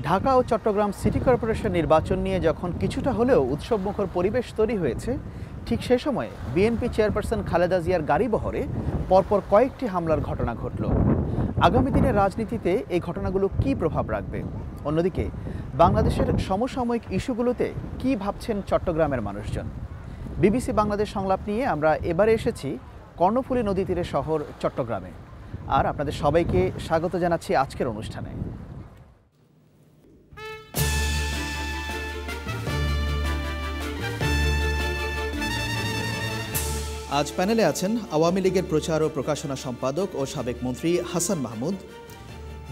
ঢাকা ও Chittagong city corporation নির্বাচন নিয়ে যখন কিছুটা হলেও উৎসবমুখর পরিবেশ তৈরি হয়েছে, ঠিক সে সময়ে বিএনপি চেয়ারপারসন খালেদা জিয়ার গাড়িবহরে পরপর কয়েকটি হামলার ঘটনা ঘটল। আগামী দিনের রাজনীতিতে এই ঘটনাগুলো কী প্রভাব রাখবে? অন্যদিকে বাংলাদেশের সমসাময়িক ইস্যুগুলোতে কী ভাবছেন চট্টগ্রামের মানুষজন? বিবিসি বাংলাদেশ সংলাপ নিয়ে আমরা এবারে এসেছি কর্ণফুলী নদী তীরের শহর চট্টগ্রামে। আর আপনাদের সবাইকে স্বাগত জানাচ্ছি আজকের অনুষ্ঠানে। আজ প্যানেলে আছেন আওয়ামী লীগের প্রচার ও প্রকাশনা সম্পাদক ও সাবেক মন্ত্রী হাসান মাহমুদ,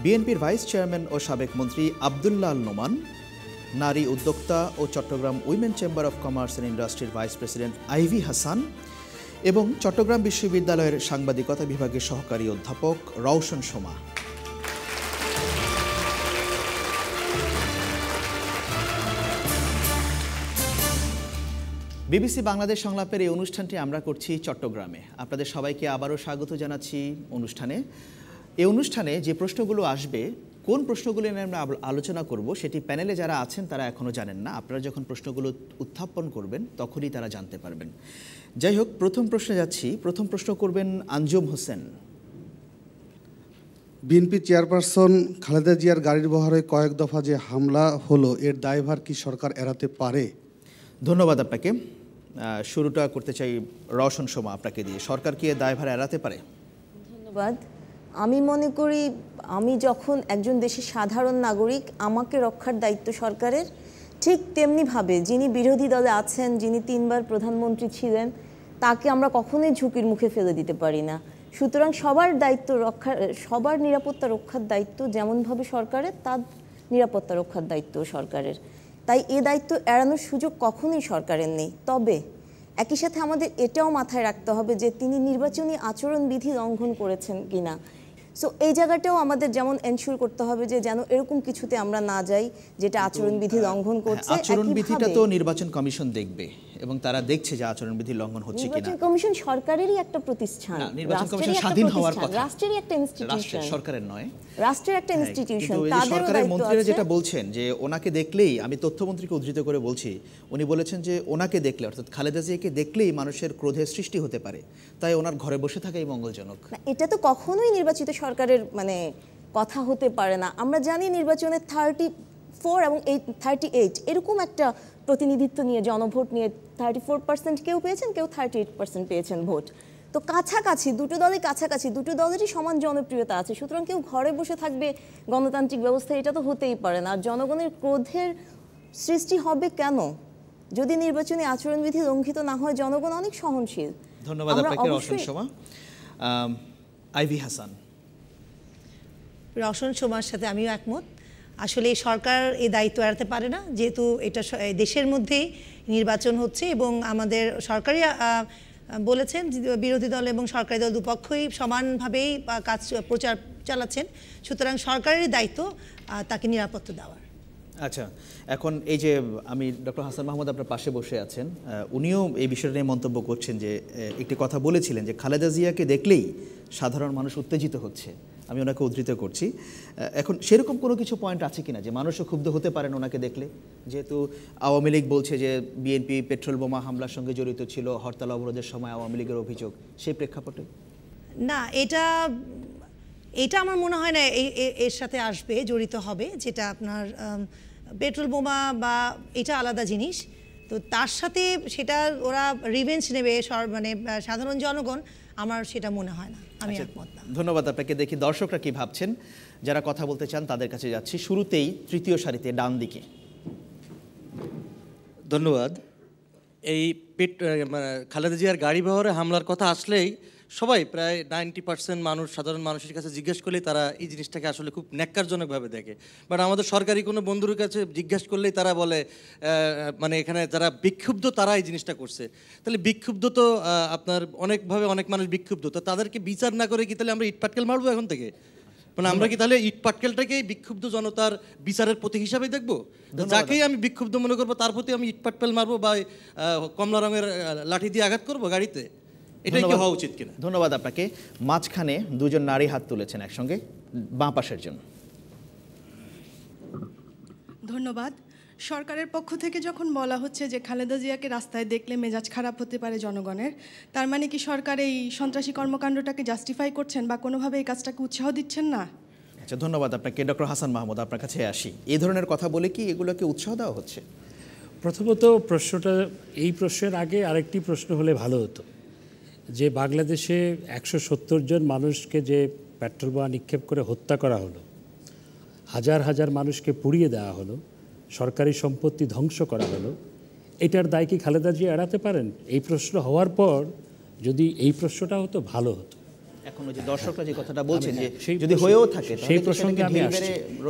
বিএনপির ভাইস চেয়ারম্যান ও সাবেক মন্ত্রী আবদুল্লাহ আল নোমান, নারী উদ্যোক্তা ও Chattogram women chamber of commerce and ইন্ডাস্ট্রির ভাইস প্রেসিডেন্ট আইভি হাসান এবং চট্টগ্রাম বিশ্ববিদ্যালয়ের সাংবাদিকতা বিভাগের সহকারী অধ্যাপক রওশন সোমা। বিবিসি বাংলাদেশ সংলাপের এই অনুষ্ঠানটি আমরা করছি চট্টগ্রামে। আপনাদের সবাইকে আবারও স্বাগত জানাচ্ছি অনুষ্ঠানে। এই অনুষ্ঠানে যে প্রশ্নগুলো আসবে, কোন প্রশ্নগুলো নিয়ে আমরা আলোচনা করব সেটি প্যানেলে যারা আছেন তারা এখনও জানেন না। আপনারা যখন প্রশ্নগুলো উত্থাপন করবেন তখনই তারা জানতে পারবেন। যাই হোক, প্রথম প্রশ্নে যাচ্ছি। প্রথম প্রশ্ন করবেন আঞ্জুম হোসেন। বিএনপি চেয়ারপারসন খালেদা জিয়ার গাড়ির বহরে কয়েক দফা যে হামলা হলো, এর দায়ভার কি সরকার এড়াতে পারে? ধন্যবাদ আপনাকে। শুরুটা করতে চাই রওশন সোমা আপনাকে দিয়ে। সরকার কি এর দায়ভার এড়াতে পারে? ধন্যবাদ। আমি মনে করি, আমি যখন একজন দেশের সাধারণ নাগরিক, আমাকে রক্ষার দায়িত্ব সরকারের। ঠিক তেমনিভাবে যিনি বিরোধী দলে আছেন, যিনি 3 বার প্রধানমন্ত্রী ছিলেন, তাকে আমরা কখনোই ঝুঁকির মুখে ফেলে দিতে পারি না। সুতরাং সবার দায়িত্ব রক্ষার, সবার নিরাপত্তা রক্ষার দায়িত্ব যেমনভাবে সরকারের, তার নিরাপত্তা রক্ষার দায়িত্ব সরকারের। তাই এ দায়িত্ব এড়ানোর সুযোগ কখনোই সরকারের নেই। তবে একই সাথে আমাদের এটাও মাথায় রাখতে হবে যে তিনি নির্বাচনী আচরণবিধি লঙ্ঘন করেছেন কিনা। সো এই জায়গাটাও আমাদের যেমন এনশিওর করতে হবে যে যেন এরকম কিছুতে আমরা না যাই যেটা আচরণবিধি লঙ্ঘন করছে। আচরণবিধিটা তো নির্বাচন কমিশন দেখবে এবং তারা দেখছে যে আচরণবিধি লঙ্ঘন হচ্ছে কিনা। নির্বাচন কমিশন সরকারেরই একটা প্রতিষ্ঠান, নির্বাচন কমিশন স্বাধীন হওয়ার কথা, রাষ্ট্রেরই একটা ইনস্টিটিউশন, সরকারের নয়, রাষ্ট্রের একটা ইনস্টিটিউশন। তাদের সরকারের মন্ত্রীরা যেটা বলছেন যে ওনাকে দেখলেই, আমি তথ্যমন্ত্রীকে উদ্ধৃত করে বলছি, উনি বলেছেন যে ওনাকে দেখলে, অর্থাৎ খালেদা জিয়াকে দেখলেই মানুষের ক্রোধের সৃষ্টি হতে পারে, তাই ওনার ঘরে বসে থাকাই মঙ্গলজনক। এটা তো কখনোই নির্বাচিত সরকারের কথা হতে পারে না। আমরা জানি নির্বাচনে 34 এবং 38 এরকম একটা প্রতিনিধিত্ব নিয়ে, জনভোট নিয়ে 34% কেউ পেয়েছেন, কেউ 38% পেয়েছেন ভোট। তো কাছাকাছি দুটো দলই, কাছাকাছি দুটো দলেরই সমান জনপ্রিয়তা আছে। সুতরাং কেউ ঘরে বসে থাকবে গণতান্ত্রিক ব্যবস্থা, এটা তো হতেই পারে না। আর জনগণের ক্রোধের সৃষ্টি হবে কেন? যদি নির্বাচনী আচরণবিধি লঙ্ঘিত না হয়, জনগণ অনেক সহনশীল। ধন্যবাদ আপনাকে রওশন সোমা। আইভি হাসান। রওশন সোমার সাথে আমিও একমত। আসলে সরকার এই দায়িত্ব এড়াতে পারে না, যেহেতু এটা দেশের মধ্যেই নির্বাচন হচ্ছে এবং আমাদের সরকারই বলেছেন বিরোধী দল এবং সরকারি দল দুপক্ষই সমানভাবেই প্রচার চালাচ্ছেন। সুতরাং সরকারেরই দায়িত্ব তাকে নিরাপত্তা দেওয়ার। আচ্ছা, এখন এই যে আমি ডক্টর হাসান মাহমুদ আপনার পাশে বসে আছেন, উনিও এই বিষয়টা নিয়ে মন্তব্য করছেন যে একটি কথা বলেছিলেন যে খালেদা জিয়াকে দেখলেই সাধারণ মানুষ উত্তেজিত হচ্ছে। আমি ওনাকে উদ্ধৃত করছি। এখন সেরকম কোনো কিছু পয়েন্ট আছে কিনা যে মানুষও ক্ষুব্ধ হতে পারেন ওনাকে দেখলে? যেহেতু আওয়ামী লীগ বলছে যে বিএনপি পেট্রোল বোমা হামলার সঙ্গে জড়িত ছিল, হরতাল অবরোধের সময় আওয়ামী লীগের অভিযোগ, সেই প্রেক্ষাপটে না, এটা আমার মনে হয় না এর সাথে আসবে, জড়িত হবে। যেটা আপনার পেট্রোল বোমা বা এটা আলাদা জিনিস, তো তার সাথে সেটা ওরা রিভেঞ্জ নেবে সাধারণ জনগণ, আমার সেটা মনে হয় না। আমি একমত না। ধন্যবাদ আপনাকে। দেখি দর্শকরা কি ভাবছেন, যারা কথা বলতে চান তাদের কাছে যাচ্ছি। শুরুতেই তৃতীয় সারিতে ডান দিকে। ধন্যবাদ। এই খালেদা জিয়ার গাড়ি বহরে হামলার কথা আসলেই সবাই, প্রায় 90% মানুষ, সাধারণ মানুষের কাছে জিজ্ঞেস করলেই তারা এই জিনিসটাকে আসলে খুব ন্যাক্কারজনকভাবে দেখে। বাট আমাদের সরকারি কোনো বন্ধুর কাছে জিজ্ঞেস করলেই তারা বলে এখানে যারা বিক্ষুব্ধ তারা এই জিনিসটা করছে। তাহলে বিক্ষুব্ধ তো আপনার অনেকভাবে অনেক মানুষ বিক্ষুব্ধ, তো তাদেরকে বিচার না করে কি তাহলে আমরা ইট পাটকেল মারবো এখন থেকে? আমরা কি তাহলে ইট পাটকেলটাকেই বিক্ষুব্ধ জনতার বিচারের প্রতীক হিসাবে দেখবো? যাকেই আমি বিক্ষুব্ধ মনে করবো তার প্রতি আমি ইট পাটকেল মারবো বা কমলা রঙের লাঠি দিয়ে আঘাত করবো গাড়িতে? এটাই কি হওয়া উচিত কিনা? ধন্যবাদ আপনাকে। মাঝখানে দুজন নারী হাত তুলেছেন একসঙ্গে, বাঁ পাশের জন্য। ধন্যবাদ। সরকারের পক্ষ থেকে যখন বলা হচ্ছে যে খালেদা জিয়াকে রাস্তায় দেখলে মেজাজ খারাপ হতে পারে জনগণের, তার মানে কি সরকার এই সন্ত্রাসী কর্মকাণ্ডটাকে জাস্টিফাই করছেন বা কোনোভাবে এই কাজটাকে উৎসাহ দিচ্ছেন না? আচ্ছা, ধন্যবাদ আপনাকে। ডক্টর হাসান মাহমুদ, আপনার কাছে আসি। এই ধরনের কথা বলে কি এগুলোকে উৎসাহ দেওয়া হচ্ছে? প্রথমত এই প্রশ্নের আগে আরেকটি প্রশ্ন হলে ভালো হতো, যে বাংলাদেশে 170 জন মানুষকে যে পেট্রোল বোমা নিক্ষেপ করে হত্যা করা হলো, হাজার হাজার মানুষকে পুড়িয়ে দেওয়া হলো, সরকারি সম্পত্তি ধ্বংস করা হলো, এটার দায় কি খালেদা জিয়া এড়াতে পারেন? এই প্রশ্ন হওয়ার পর যদি এই প্রশ্নটা হতো ভালো হতো। এখন যে দর্শকরা যে কথাটা বলছেন যে যদি হয়েও থাকে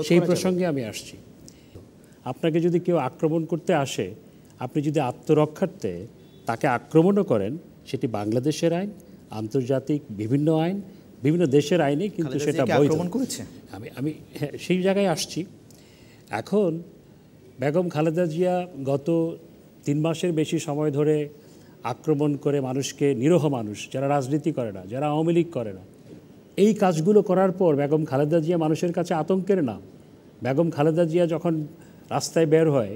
সেই প্রসঙ্গে আমি আসছি। আপনাকে যদি কেউ আক্রমণ করতে আসে, আপনি যদি আত্মরক্ষার্থে তাকে আক্রমণও করেন, সেটি বাংলাদেশের আইন, আন্তর্জাতিক বিভিন্ন আইন, বিভিন্ন দেশের আইনে কিন্তু সেটা বৈধ। আমি সেই জায়গায় আসছি। এখন বেগম খালেদা জিয়া গত 3 মাসের বেশি সময় ধরে আক্রমণ করে মানুষকে, নিরীহ মানুষ যারা রাজনীতি করে না, যারা আওয়ামী লীগ করে না, এই কাজগুলো করার পর বেগম খালেদা জিয়া মানুষের কাছে আতঙ্কের নাম। বেগম খালেদা জিয়া যখন রাস্তায় বের হয়,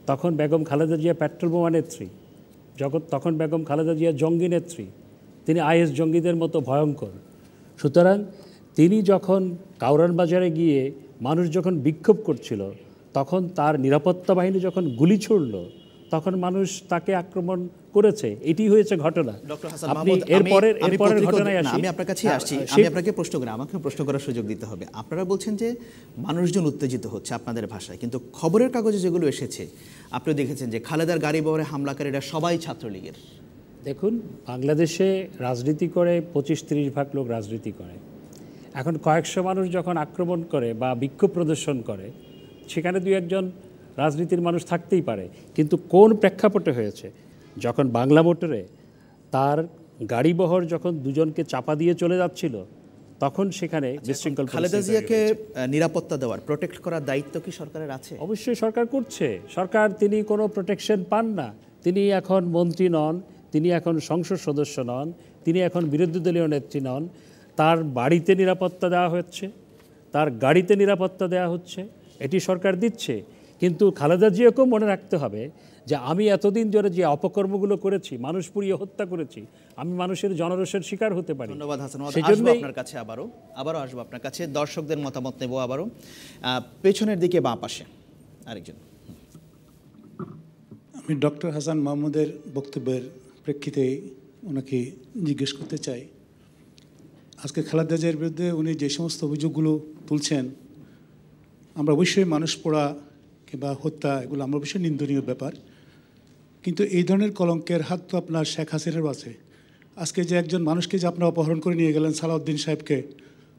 তখন বেগম খালেদা জিয়া পেট্রোল বোমা নেত্রী, তখন বেগম খালেদা জিয়া জঙ্গি নেত্রী, তিনি IS জঙ্গিদের মতো ভয়ঙ্কর। সুতরাং তিনি যখন কাউরান বাজারে গিয়ে মানুষ যখন বিক্ষোভ করছিল, তখন তার নিরাপত্তা বাহিনী যখন গুলি ছুড়ল, তখন মানুষ তাকে আক্রমণ করেছে। এটি হয়েছে ঘটনা। আপনি এরপরের ঘটনায় আসি। আমি আপনার কাছে আসছি। আমি আপনাকে প্রশ্ন করি, আমাকে প্রশ্ন করার সুযোগ দিতে হবে। আপনারা বলছেন যে মানুষজন উত্তেজিত হচ্ছে আপনাদের ভাষায়, কিন্তু খবরের কাগজে যেগুলো এসেছে আপনি দেখেছেন যে খালেদার গাড়ি বহরে হামলাকারীরা সবাই ছাত্রলীগের। দেখুন, বাংলাদেশে রাজনীতি করে 25-30 ভাগ লোক রাজনীতি করে। এখন কয়েকশো মানুষ যখন আক্রমণ করে বা বিক্ষোভ প্রদর্শন করে, সেখানে 2-1 রাজনীতির মানুষ থাকতেই পারে, কিন্তু কোন প্রেক্ষাপটে হয়েছে? যখন বাংলা মোটরে তার গাড়িবহর যখন 2 জনকে চাপা দিয়ে চলে যাচ্ছিল, তখন সেখানে বিশৃঙ্খল। খালেদা জিয়াকে নিরাপত্তা দেওয়ার, প্রোটেক্ট করার দায়িত্ব কি সরকারের আছে? অবশ্যই সরকার করছে। তিনি কোনো প্রোটেকশন পান না। তিনি এখন মন্ত্রী নন, তিনি এখন সংসদ সদস্য নন, তিনি এখন বিরোধী দলীয় নেত্রী নন। তার বাড়িতে নিরাপত্তা দেওয়া হচ্ছে, তার গাড়িতে নিরাপত্তা দেওয়া হচ্ছে, এটি সরকার দিচ্ছে। কিন্তু খালেদা জিয়াকেও মনে রাখতে হবে যে আমি এতদিন ধরে যে অপকর্মগুলো করেছি, মানুষ পুড়িয়ে হত্যা করেছি, আমি মানুষের জনরোষের শিকার হতে পারি। ধন্যবাদ হাসান। আসবো আপনার কাছে, আবারও আসবো আপনার কাছে। দর্শকদের মতামত নেব আবারও। পেছনের দিকে বাঁ পাশে আরেকজন। আমি ডক্টর হাসান মাহমুদের বক্তব্যের প্রেক্ষিতে ওনাকে জিজ্ঞেস করতে চাই, আজকে খালেদা জিয়ার বিরুদ্ধে উনি যে সমস্ত অভিযোগগুলো তুলছেন, আমরা অবশ্যই মানুষ পোড়া কিংবা হত্যা, এগুলো আমরা অবশ্যই নিন্দনীয় ব্যাপার, কিন্তু এই ধরনের কলঙ্কের হাত তো আপনার শেখ হাসিনারও আছে। আজকে যে একজন মানুষকে যে আপনারা অপহরণ করে নিয়ে গেলেন, সালাউদ্দিন সাহেবকে,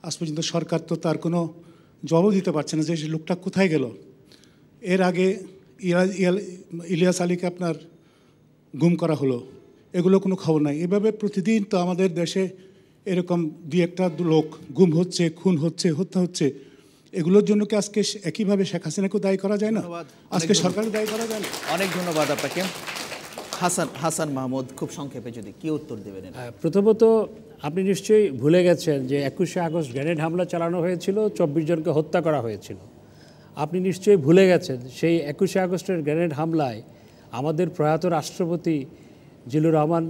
আজ পর্যন্ত সরকার তো তার কোনো জবাব দিতে পারছে না যে লোকটা কোথায় গেল। এর আগে ইলিয়াস আলীকে আপনার গুম করা হলো, এগুলো কোনো খবর নাই। এভাবে প্রতিদিন তো আমাদের দেশে এরকম 2-1 লোক গুম হচ্ছে, খুন হচ্ছে, হত্যা হচ্ছে। এগুলোর জন্য কি আজকে একইভাবে শেখ হাসিনাকেও দায়ী করা যায় না? আজকে সরকারের দায়ী করা যায় না? অনেক ধন্যবাদ আপনাকে। হাসান মাহমুদ, খুব সংক্ষেপে যদি কি উত্তর দেবেন? প্রথমত আপনি নিশ্চয়ই ভুলে গেছেন যে 21শে আগস্ট গ্রেনেড হামলা চালানো হয়েছিল, 24 জনকে হত্যা করা হয়েছিল। আপনি নিশ্চয়ই ভুলে গেছেন সেই 21শে আগস্টের গ্রেনেড হামলায় আমাদের প্রয়াত রাষ্ট্রপতি জিল্লুর রহমান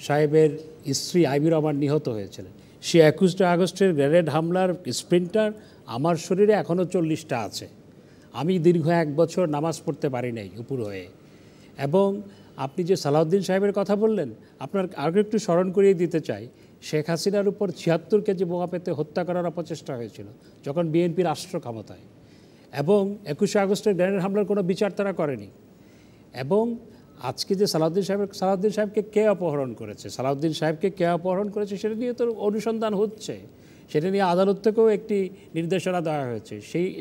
সাহেবের স্ত্রী আইবি রহমান নিহত হয়েছিলেন। সেই 21শে আগস্টের গ্রেনেড হামলার স্প্রিন্টার আমার শরীরে এখনও 40টা আছে। আমি দীর্ঘ 1 বছর নামাজ পড়তে পারি নাই উপর হয়ে। এবং আপনি যে সালাউদ্দিন সাহেবের কথা বললেন, আপনার আরও একটু স্মরণ করিয়ে দিতে চাই, শেখ হাসিনার উপর 76 কেজি বোমা পেতে হত্যা করার অপচেষ্টা হয়েছিল যখন বিএনপি রাষ্ট্র ক্ষমতায়, এবং 21শে আগস্টের গ্রেনেড হামলার কোনো বিচার তারা করেনি। এবং আজকে যে সালাউদ্দিন সাহেবকে কে অপহরণ করেছে, সেটা নিয়ে তো অনুসন্ধান হচ্ছে, সেটা নিয়ে আদালত থেকেও একটি নির্দেশনা দেওয়া হয়েছে,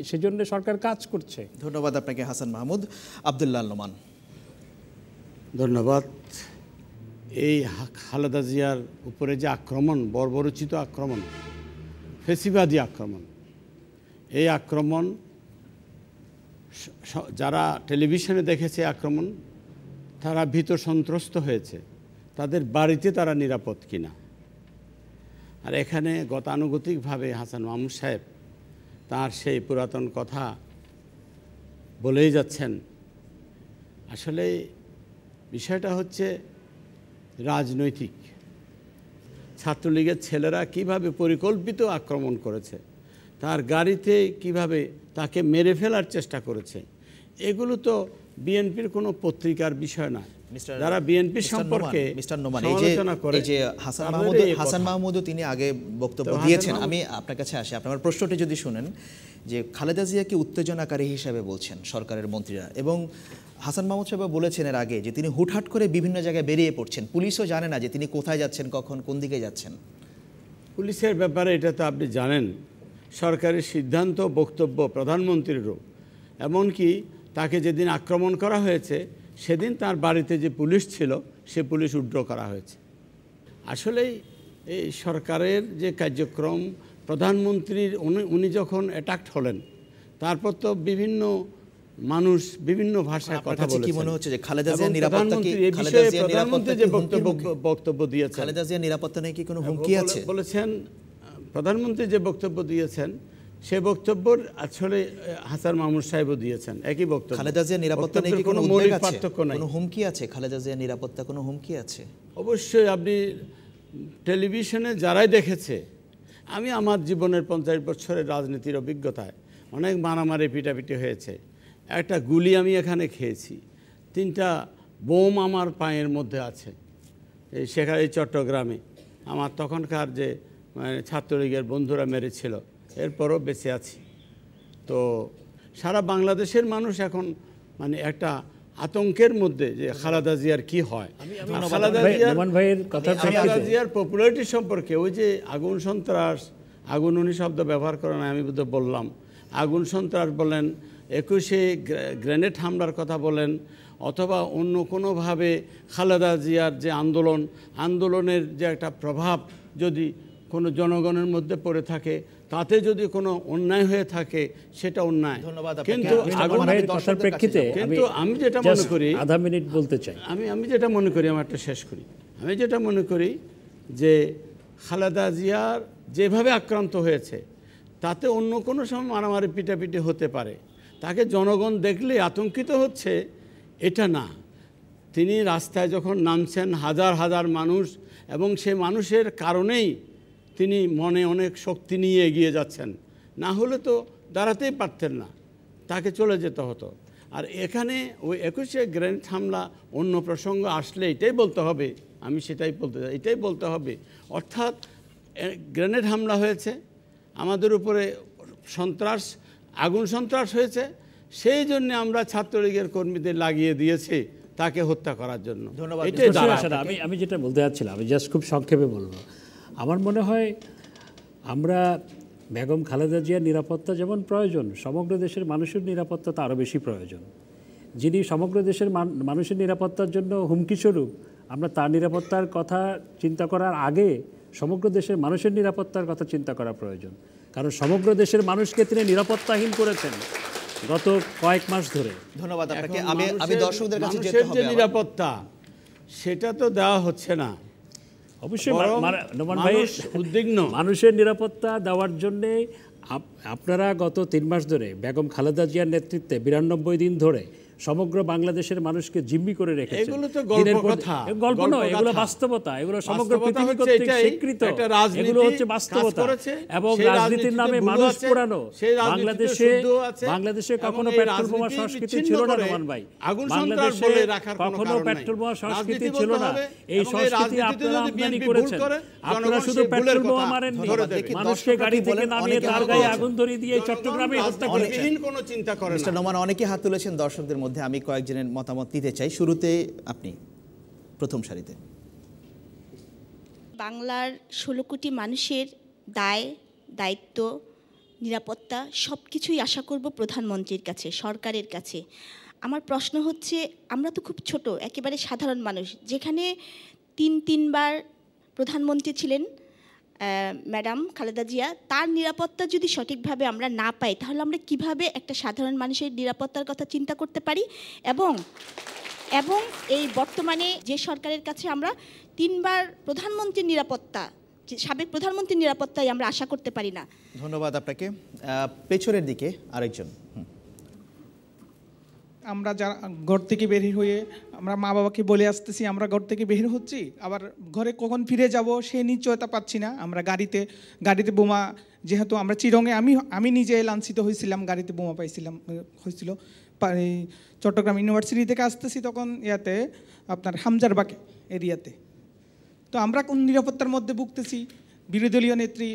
সেজন্য সরকার কাজ করছে। ধন্যবাদ আপনাকে হাসান মাহমুদ। আব্দুল্লাহ আল নোমান। ধন্যবাদ। এই খালেদা জিয়ার উপরে যে আক্রমণ, বর্বরোচিত আক্রমণ, ফেসিবাদী আক্রমণ, এই আক্রমণ যারা টেলিভিশনে দেখেছে আক্রমণ, তারা ভীত সন্ত্রস্ত হয়েছে তাদের বাড়িতে তারা নিরাপদ কিনা। আর এখানে গতানুগতিকভাবে হাসান মাহমুদ সাহেব তার সেই পুরাতন কথা বলেই যাচ্ছেন। আসলে বিষয়টা হচ্ছে রাজনৈতিক। ছাত্রলীগের ছেলেরা কিভাবে পরিকল্পিত আক্রমণ করেছে, তার গাড়িতে কিভাবে তাকে মেরে ফেলার চেষ্টা করেছে, এগুলো তো বিএনপির কোনো পত্রিকার বিষয় না। যারা বিএনপি সম্পর্কে সমালোচনা করে, এই যে হাসান মাহমুদও তিনি আগে বক্তব্য দিয়েছেন। আমি আপনার কাছে আসি, আপনার প্রশ্নটি যদি শুনেন যে খালেদা জিয়াকে উত্তেজনাকারী হিসাবে বলছেন সরকারের মন্ত্রীরা, এবং হাসান মাহমুদ সাহেব বলেছেন এর আগে যে তিনি হুটহাট করে বিভিন্ন জায়গায় বেরিয়ে পড়ছেন, পুলিশও জানে না যে তিনি কোথায় যাচ্ছেন, কখন, কোন দিকে যাচ্ছেন। পুলিশের ব্যাপারে এটা তো আপনি জানেন, সরকারের সিদ্ধান্ত, বক্তব্য প্রধানমন্ত্রীরও। এমনকি তাকে যেদিন আক্রমণ করা হয়েছে সেদিন তার বাড়িতে যে পুলিশ ছিল সে পুলিশ উইথড্র করা হয়েছে। আসলেই এই সরকারের যে কার্যক্রম, প্রধানমন্ত্রীর উনি যখন অ্যাটাকড হলেন, তারপর তো বিভিন্ন মানুষ বিভিন্ন ভাষায় কথা বলেছেন। কি মনে হচ্ছে যে খালেদা জিয়ার নিরাপত্তা কি, প্রধানমন্ত্রী যে বক্তব্য দিয়েছেন, খালেদা জিয়ার নিরাপত্তা নিয়ে কি কোনো হুমকি আছে বলেছেন? প্রধানমন্ত্রী যে বক্তব্য দিয়েছেন সে বক্তব্য আসলে হাসান মাহমুদ সাহেবও দিয়েছেন, একই বক্তব্য। খালেদা জিয়ার নিরাপত্তা নিয়ে কি কোনো মৌলিক পার্থক্য নাই, কোনো হুমকি আছে? খালেদা জিয়ার নিরাপত্তা কোনো হুমকি আছে? অবশ্যই। আপনি টেলিভিশনে যারাই দেখেছে, আমি আমার জীবনের 50 বছরের রাজনীতির অভিজ্ঞতায় অনেক মারামারি পিটাপিটি হয়েছে। একটা গুলি আমি এখানে খেয়েছি, 3টা বোম আমার পায়ের মধ্যে আছে সেখানে চট্টগ্রামে। আমার তখনকার যে ছাত্রলীগের বন্ধুরা মেরেছিল, এরপরও বেঁচে আছি। তো সারা বাংলাদেশের মানুষ এখন একটা আতঙ্কের মধ্যে যে খালেদা জিয়ার কি হয়। খালেদা জিয়ার পপুলারিটি সম্পর্কে ওই যে আগুন সন্ত্রাস, আগুন উনি শব্দ ব্যবহার করেন, আমি বোধহয় বললাম, আগুন সন্ত্রাস বলেন, 21শে গ্রেনেড হামলার কথা বলেন, অথবা অন্য কোনোভাবে খালেদা জিয়ার যে আন্দোলনের যে একটা প্রভাব যদি কোনো জনগণের মধ্যে পড়ে থাকে, তাতে যদি কোনো অন্যায় হয়ে থাকে সেটা অন্যায়। কিন্তু আমি যেটা মনে করি, আধা মিনিট বলতে চাই, আমি যেটা মনে করি, আমার একটা শেষ করি, আমি যেটা মনে করি যে খালেদা জিয়ার যেভাবে আক্রান্ত হয়েছে তাতে অন্য কোনো সময় মারামারি পিটাপিটি হতে পারে। তাকে জনগণ দেখলে আতঙ্কিত হচ্ছে এটা না। তিনি রাস্তায় যখন নামছেন হাজার হাজার মানুষ, এবং সে মানুষের কারণেই তিনি মনে অনেক শক্তি নিয়ে এগিয়ে যাচ্ছেন, না হলে তো দাঁড়াতেই পারতেন না, তাকে চলে যেতে হতো। আর এখানে ওই 21শে গ্রেনেড হামলা অন্য প্রসঙ্গ আসলে এটাই বলতে হবে, আমি সেটাই বলতে চাই, এটাই বলতে হবে। অর্থাৎ গ্রেনেড হামলা হয়েছে, আমাদের উপরে আগুন সন্ত্রাস হয়েছে, সেই জন্য আমরা ছাত্রলীগের কর্মীদের লাগিয়ে দিয়েছি তাকে হত্যা করার জন্য। আমি যেটা বলতে যাচ্ছিলাম, আমি জাস্ট খুব সংক্ষেপে বলবো। আমার মনে হয় আমরা বেগম খালেদা জিয়ার নিরাপত্তা যেমন প্রয়োজন, সমগ্র দেশের মানুষের নিরাপত্তা তো আরও বেশি প্রয়োজন। যিনি সমগ্র দেশের মানুষের নিরাপত্তার জন্য হুমকিস্বরূপ, আমরা তার নিরাপত্তার কথা চিন্তা করার আগে সমগ্র দেশের মানুষের নিরাপত্তার কথা চিন্তা করা প্রয়োজন। কারণ সমগ্র দেশের মানুষকে তিনি নিরাপত্তাহীন করেছেন গত কয়েক মাস ধরে। ধন্যবাদ আপনাকে। আমি দর্শকদের কাছে যেতে হবে, যে নিরাপত্তা সেটা তো দেওয়া হচ্ছে না। অবশ্যই নোমান ভাই উদ্বিগ্ন। মানুষের নিরাপত্তা দেওয়ার জন্যে আপনারা গত 3 মাস ধরে বেগম খালেদা জিয়ার নেতৃত্বে 92 দিন ধরে সমগ্র বাংলাদেশের মানুষকে জিম্মি করে রেখেছেন। এগুলো তো গল্প নয়, এগুলো বাস্তবতা, এগুলো সমগ্র পৃথিবী কর্তৃক স্বীকৃত, এগুলো হচ্ছে বাস্তবতা। এবং রাজনীতির নামে মানুষ পোড়ানো, বাংলাদেশে কখনো পেট্রোল বোমা সংস্কৃতি ছিল না নোমান ভাই, বাংলাদেশে কখনো পেট্রোল বোমা সংস্কৃতি ছিল না। এই সংস্কৃতি আপনারা আমদানি করেছেন। আপনারা শুধু পেট্রোল বোমা মারেননি, মানুষকে গাড়ি থেকে নামিয়ে তার গায়ে আগুন ধরিয়ে দিয়ে চট্টগ্রামে হত্যা করেছেন। কোনো চিন্তা করেন না। মিস্টার নোমান, অনেকে হাত তুলেছেন দর্শকদের মধ্যে, আমি কয়েকজনের মতামত নিতে চাই। শুরুতে আপনি প্রথম সারিতে। বাংলার 16 কোটি মানুষের দায়িত্ব, নিরাপত্তা সব কিছুই আশা করব প্রধানমন্ত্রীর কাছে, সরকারের কাছে। আমার প্রশ্ন হচ্ছে, আমরা তো খুব ছোট, একেবারে সাধারণ মানুষ, যেখানে 3বার প্রধানমন্ত্রী ছিলেন ম্যাডাম খালেদা জিয়া, তার নিরাপত্তা যদি সঠিকভাবে আমরা না পাই, তাহলে আমরা কিভাবে একটা সাধারণ মানুষের নিরাপত্তার কথা চিন্তা করতে পারি? এবং এই বর্তমানে যে সরকারের কাছে আমরা 3বার প্রধানমন্ত্রীর নিরাপত্তা, সাবেক প্রধানমন্ত্রীর নিরাপত্তাই আমরা আশা করতে পারি না। ধন্যবাদ আপনাকে। পেছনের দিকে আরেকজন। আমরা যারা ঘর থেকে বের হয়ে আমরা মা বাবাকে বলে আসতেছি আমরা ঘর থেকে বের হচ্ছি, আবার ঘরে কখন ফিরে যাব সেই নিশ্চয়তা পাচ্ছি না। আমরা গাড়িতে বোমা, যেহেতু আমরা চিরঙে আমি নিজে লাঞ্ছিত হয়েছিলাম, গাড়িতে বোমা হয়েছিল চট্টগ্রাম ইউনিভার্সিটি থেকে আসতেছি তখন ইয়াতে আপনার হামজারবাগ এরিয়াতে। তো আমরা কোন নিরাপত্তার মধ্যে ভুগতেছি, বিরোধী দলীয় নেত্রী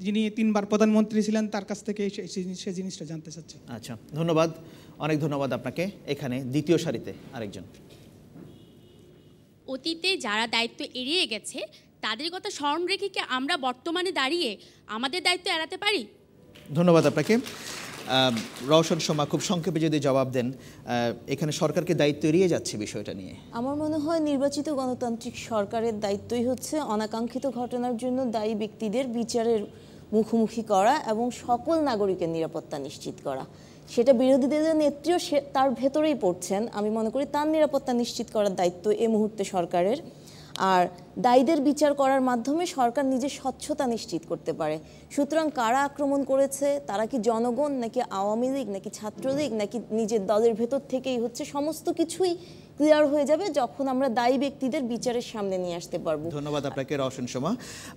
যিনি 3 বার প্রধানমন্ত্রী ছিলেন তার কাছ থেকে সেই জিনিসটা জানতে চাচ্ছি। আচ্ছা, ধন্যবাদ, অনেক ধন্যবাদ আপনাকে। এখানে দ্বিতীয় সারিতে আরেকজন। অতীতে যারা দায়িত্ব এড়িয়ে গেছে তাদের কথা স্মরণ রেখে কি আমরা বর্তমানে দাঁড়িয়ে আমাদের দায়িত্ব এড়াতে পারি? ধন্যবাদ আপনাকে। রওশন সোমা, খুব সংক্ষেপে যদি জবাব দেন, এখানে সরকারকে দায়িত্ব এড়িয়ে যাচ্ছে বিষয়টা নিয়ে। আমার মনে হয় নির্বাচিত গণতান্ত্রিক সরকারের দায়িত্বই হচ্ছে অনাকাঙ্ক্ষিত ঘটনার জন্য দায়ী ব্যক্তিদের বিচারের মুখোমুখি করা এবং সকল নাগরিকের নিরাপত্তা নিশ্চিত করা। সেটা বিরোধী দলের নেত্রীও তার ভেতরেই পড়ছেন। আমি মনে করি তার নিরাপত্তা নিশ্চিত করার দায়িত্ব এই মুহূর্তে সরকারের। আর দায়ীদের বিচার করার মাধ্যমে সরকার নিজের স্বচ্ছতা নিশ্চিত করতে পারে। সুতরাং কারা আক্রমণ করেছে, তারা কি জনগণ নাকি আওয়ামী লীগ নাকি ছাত্রলীগ নাকি নিজের দলের ভেতর থেকেই হচ্ছে, সমস্ত কিছুই ক্লিয়ার হয়ে যাবে যখন আমরা দায়ী ব্যক্তিদের বিচারের সামনে নিয়ে আসতে পারবো। ধন্যবাদ আপনাকে রওশন সোমা।